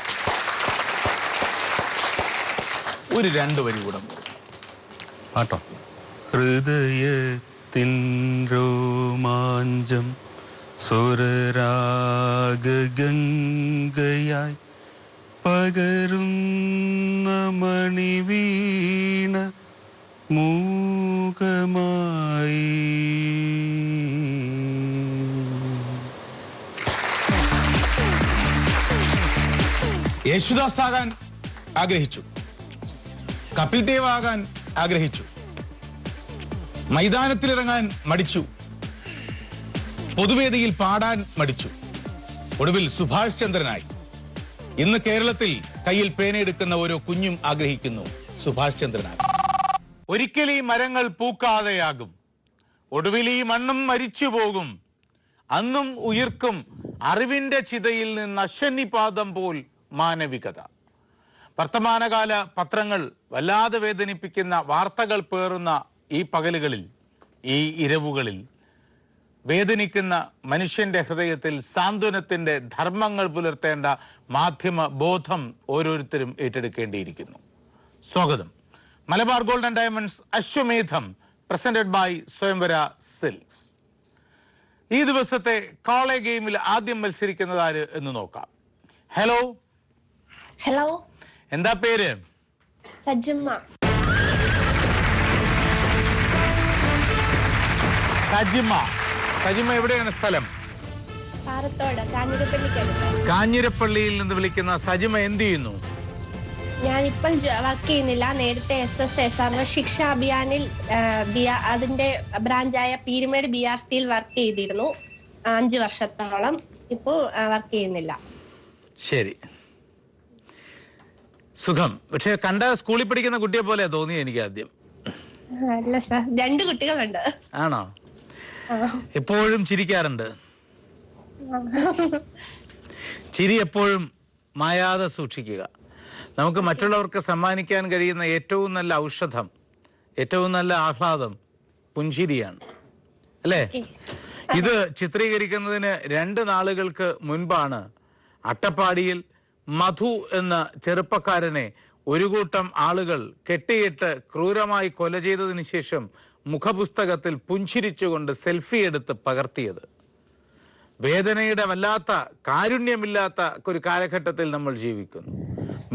ഒരു 2 വരി കൂടെ പാട്ടോ. ഹൃദയത്തിൻ രോമാഞ്ചം സ്വരരാഗംഗയായി പകരുന്ന മണിവീണ മൂകമായി. യേശുദാസ് ആകാൻ ആഗ്രഹിച്ചു, കപിൽ ദേവ് ആകാൻ ആഗ്രഹിച്ചു, മൈതാനത്തിലിറങ്ങാൻ മടിച്ചു, പൊതുവേദിയിൽ പാടാൻ മടിച്ചു. ഒടുവിൽ സുഭാഷ് ചന്ദ്രനായി. ഇന്ന് കേരളത്തിൽ കയ്യിൽ പേനയെടുക്കുന്ന ഓരോ കുഞ്ഞും ആഗ്രഹിക്കുന്നു സുഭാഷ് ചന്ദ്രനായി. ഒരിക്കൽ ഈ മരങ്ങൾ പൂക്കാതെയാകും, ഒടുവിൽ ഈ മണ്ണും മരിച്ചു പോകും, അന്നും ഉയിർക്കും അറിവിന്റെ ചിതയിൽ നിന്ന് അശ്വനിപാദം പോൽ മാനവികത. വർത്തമാനകാല പത്രങ്ങൾ വല്ലാതെ വേദനിപ്പിക്കുന്ന വാർത്തകൾ പേറുന്ന ഈ പകലുകളിൽ, ഈ ഇരവുകളിൽ വേദനിക്കുന്ന മനുഷ്യന്റെ ഹൃദയത്തിൽ സാന്ത്വനത്തിന്റെ ധർമ്മങ്ങൾ പുലർത്തേണ്ട മാധ്യമ ബോധം ഓരോരുത്തരും ഏറ്റെടുക്കേണ്ടിയിരിക്കുന്നു. സ്വാഗതം. Malabar gold and diamonds Ashwamedham presented by Swayamvara silks. ഈ ദിവസത്തെ കോളേ ഗെയിമിൽ ആദ്യം മത്സരിക്കുന്നത് ആര് എന്ന് നോക്കാം. ഹലോ. ഹലോ. എന്താ പേര്? സജിമ. സജിമ. സജിമ എവിടെയാണ് സ്ഥലം? പാറത്തോട്, കാഞ്ഞിരപ്പള്ളിക്കടുത്ത്. കാഞ്ഞിരപ്പള്ളിയിൽ നിന്ന് വിളിക്കുന്ന സജിമ എന്ത് ചെയ്യുന്നു? ഞാനിപ്പോൾ വർക്ക് ചെയ്യുന്നില്ല. നേരത്തെ SSA സർവശിക്ഷ അഭിയാനിൽ അതിന്റെ ബ്രാഞ്ചായ പീരുമേട് BRCയിൽ വർക്ക് ചെയ്തിരുന്നു 5 വർഷത്തോളം. ഇപ്പോൾ വർക്ക് ചെയ്യുന്നില്ല. ശരി, സുഖം. പക്ഷെ കണ്ട സ്കൂളിൽ പഠിക്കുന്ന കുട്ടിയെ പോലെ തോന്നി എനിക്ക് ആദ്യം. അല്ല സർ, 2 കുട്ടികളുണ്ട്. ആണോ? എപ്പോഴും ചിരിക്കാറുണ്ട്. ചിരി എപ്പോഴും മായാതെ സൂക്ഷിക്കുക. നമുക്ക് മറ്റുള്ളവർക്ക് സമ്മാനിക്കാൻ കഴിയുന്ന ഏറ്റവും നല്ല ഔഷധം, ഏറ്റവും നല്ല ആഹ്ലാദം പുഞ്ചിരിയാണ്, അല്ലേ? ഇത് ചിത്രീകരിക്കുന്നതിന് 2 നാളുകൾക്ക് മുൻപാണ് അട്ടപ്പാടിയിൽ മധു എന്ന ചെറുപ്പക്കാരനെ ഒരു കൂട്ടം ആളുകൾ കെട്ടിയിട്ട് ക്രൂരമായി കൊല ചെയ്തതിനു ശേഷം മുഖപുസ്തകത്തിൽ പുഞ്ചിരിച്ചുകൊണ്ട് സെൽഫി എടുത്ത് പകർത്തിയത്. വേദനയുടെ വല്ലാത്ത കാരുണ്യമില്ലാത്ത ഒരു കാലഘട്ടത്തിൽ നമ്മൾ ജീവിക്കുന്നു.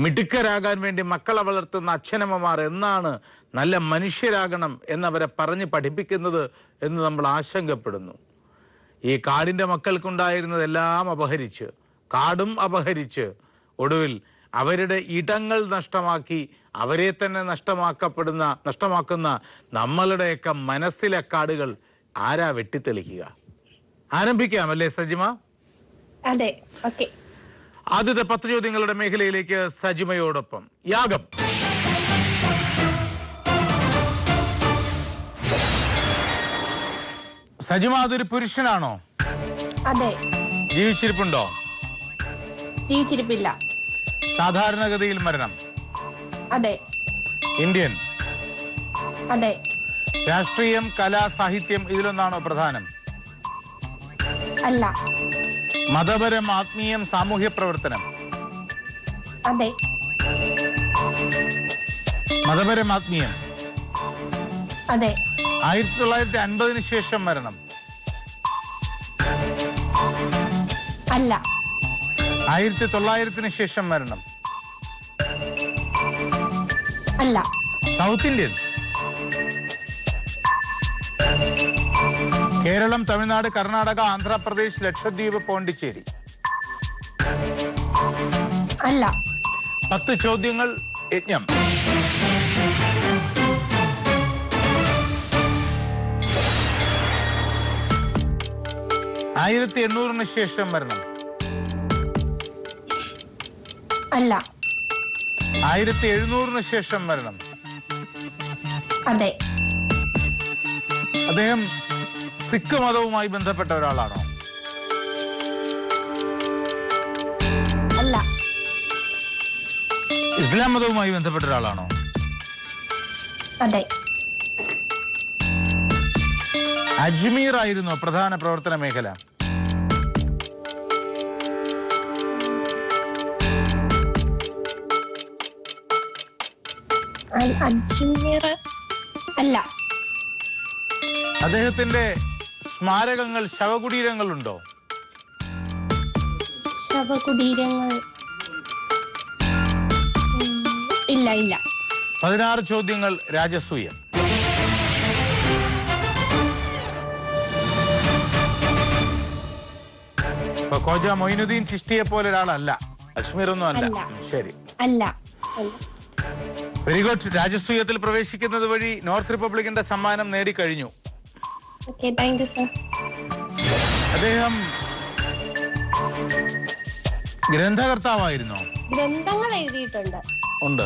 മിടുക്കരാകാൻ വേണ്ടി മക്കളെ വളർത്തുന്ന അച്ഛനമ്മമാർ എന്നാണ് നല്ല മനുഷ്യരാകണം എന്നവരെ പറഞ്ഞ് പഠിപ്പിക്കുന്നത് എന്ന് നമ്മൾ ആശങ്കപ്പെടുന്നു. ഈ കാടിൻ്റെ മക്കൾക്കുണ്ടായിരുന്നതെല്ലാം അപഹരിച്ച്, കാടും അപഹരിച്ച്, ഒടുവിൽ അവരുടെ ഇടങ്ങൾ നഷ്ടമാക്കി അവരെ തന്നെ നഷ്ടമാക്കുന്ന നമ്മളുടെയൊക്കെ മനസ്സിലെ കാടുകൾ ആരാ വെട്ടിത്തെളിക്കുക? ആരംഭിക്കാം അല്ലേ സജിമ? അതെ, ഓക്കേ. ആദ്യത്തെ 10 ചോദ്യങ്ങളുടെ മേഖലയിലേക്ക് സജിമയോടൊപ്പം യാഗം. സജിമ അതൊരു പുരുഷനാണോ? അതെ. ജീവിച്ചിരിപ്പുണ്ടോ? ജീവിച്ചിരിപ്പില്ല. സാധാരണഗതിയിൽ മരണം? അതെ. ഇന്ത്യൻ? അതെ. രാഷ്ട്രീയം, കല, സാഹിത്യം ഇതിലൊന്നാണോ പ്രധാനം? അല്ല. മതപരം, ആത്മീയം, സാമൂഹ്യ പ്രവർത്തനം? അതെ. മതപരം, ആത്മീയം? അതെ. 1950 ശേഷം മരണം? അല്ല. 1900 ശേഷം മരണം? അല്ല. South Indian? കേരളം, തമിഴ്നാട്, കർണാടക, ആന്ധ്രാപ്രദേശ്, ലക്ഷദ്വീപ്, പോണ്ടിച്ചേരി? അല്ല. 10 ചോദ്യങ്ങൾ, യജ്ഞം. ആയിരത്തി 800 ശേഷം മരണം? അല്ല. 1700 ശേഷം മരണം? അതെ. അദ്ദേഹം സിഖ് മതവുമായി ബന്ധപ്പെട്ട ഒരാളാണോ? അല്ല. ഇസ്ലാം മതവുമായി ബന്ധപ്പെട്ട ഒരാളാണോ? അതെ. അജ്മീർ ആയിരുന്നോ പ്രധാന പ്രവർത്തന മേഖല? അജ്മീർ അല്ല. അദ്ദേഹത്തിന്റെ സ്മാരകങ്ങൾ, ശവകുടീരങ്ങളുണ്ടോ? ശവകുടീരങ്ങൾ ഇല്ല. ഇല്ല. 16 ചോദ്യങ്ങൾ രാജസൂയം. ഖോജ മൊയിനുദ്ദീൻ ചിഷ്ടിയെ പോലെ ഒരാളല്ല, അജ്മീർ ഒന്നും അല്ല. ശരി, അല്ല. Very good. രാജസൂയത്തിൽ പ്രവേശിക്കുന്നത് വഴി നോർത്ത് റിപ്പബ്ലിക്കിന്റെ സമ്മാനം നേടിക്കഴിഞ്ഞു. അദ്ദേഹം ഗ്രന്ഥകർത്താവായിരുന്നോ? ഗ്രന്ഥങ്ങൾ എഴുതിയിട്ടുണ്ട്. ഉണ്ട്.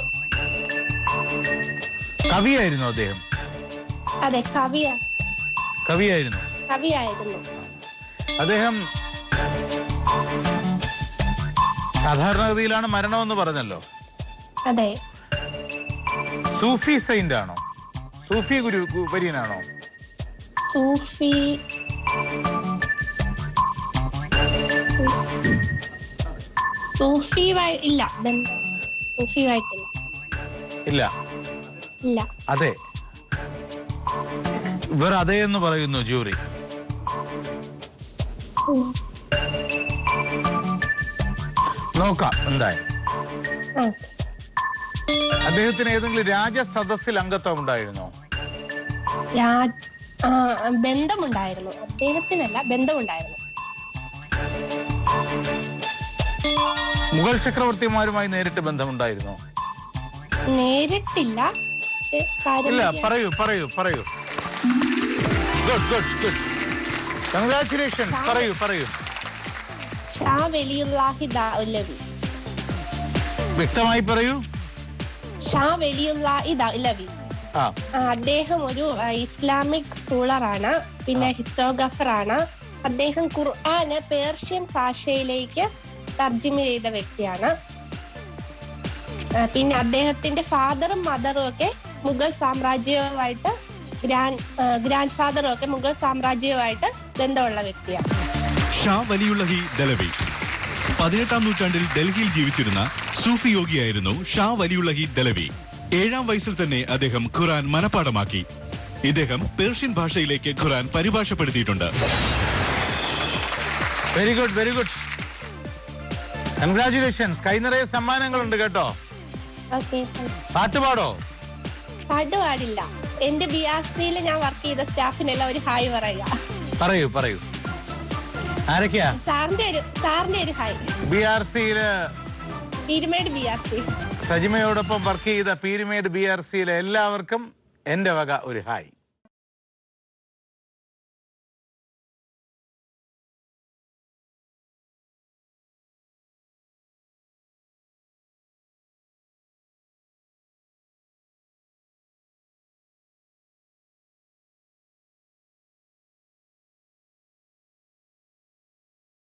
കവിയായിരുന്നു അദ്ദേഹം? അതെ, കവിയായിരുന്നു. അദ്ദേഹം സാധാരണഗതിയിലാണ് മരണമെന്ന് പറഞ്ഞല്ലോ. അതെ. സൂഫി സെയിന്റ് ആണോ? സൂഫി വര്യനാണോ? സൂഫി ഇല്ല. സൂഫിയായിട്ടില്ല. ഇല്ല. ഇല്ല. അതെ. ഇവർ അതെ എന്ന് പറയുന്നു ജൂറി. നോക്കാം എന്തായാലും. അദ്ദേഹത്തിന് ഏതെങ്കിലും രാജസദസ്സിൽ അംഗത്വം ഉണ്ടായിരുന്നോ? ബന്ധമുണ്ടായിരുന്നു. അദ്ദേഹത്തിനല്ല, ബന്ധമുണ്ടായിരുന്നു. മുഗൾ ചക്രവർത്തിമാരുമായി നേരിട്ട് ബന്ധമുണ്ടായിരുന്നോ? നേരിട്ടില്ല. ഇല്ല. പറയൂ. ഗുഡ്. കൺഗ്രാറ്റുലേഷൻസ്. പറയൂ. ഷാ വലിയുല്ലാഹി ദൗലവി. വ്യക്തമായി പറയൂ. ഷാ വലിയുല്ലാഹി ദൗലവി. അദ്ദേഹം ഒരു ഇസ്ലാമിക് സ്കോളറാണ്, പിന്നെ ഹിസ്റ്റോഗ്രാഫറാണ്. അദ്ദേഹം ഖുർആന് പേർഷ്യൻ ഭാഷയിലേക്ക് തർജ്ജിമ ചെയ്ത വ്യക്തിയാണ്. പിന്നെ അദ്ദേഹത്തിന്റെ ഫാദറും മദറും ഒക്കെ മുഗൾ സാമ്രാജ്യവുമായിട്ട് ഗ്രാൻഡ് ഫാദറും ഒക്കെ മുഗൾ സാമ്രാജ്യവുമായിട്ട് ബന്ധമുള്ള വ്യക്തിയാണ്. ഷാ വലിയുള്ളഹി ദലവി 18-ാം നൂറ്റാണ്ടിൽ ഡൽഹിയിൽ ജീവിച്ചിരുന്ന സൂഫി യോഗിയായിരുന്നു ഷാ വലിയുള്ളഹി ദലവി. 7-ാം വയസ്സിൽ തന്നെ അദ്ദേഹം ഖുർആൻ മനഃപ്പാഠമാക്കി. ഇദ്ദേഹം പേർഷ്യൻ ഭാഷയിലേക്ക് ഖുർആൻ പരിഭാഷപ്പെടുത്തിയിട്ടുണ്ട്. Very good. കൺഗ്രാറ്റുലേഷൻസ്. കൈ നിറയെ സമ്മാനങ്ങളുണ്ട് കേട്ടോ. പാട്ട് പാടില്ല. എന്റെ BRCയിൽ ഞാൻ വർക്ക് ചെയ്ത സ്റ്റാഫിനെല്ലാം ഒരു ഹായ് പറയൂ. ആരൊക്കെയാ? സാറിന്റെ ഒരു ഹായ്. BRCയില് പീരുമേട് BRC സജിമയോടൊപ്പം വർക്ക് ചെയ്ത പീരുമേട് BRCയിലെ എല്ലാവർക്കും എന്റെ വക ഒരു ഹായ്.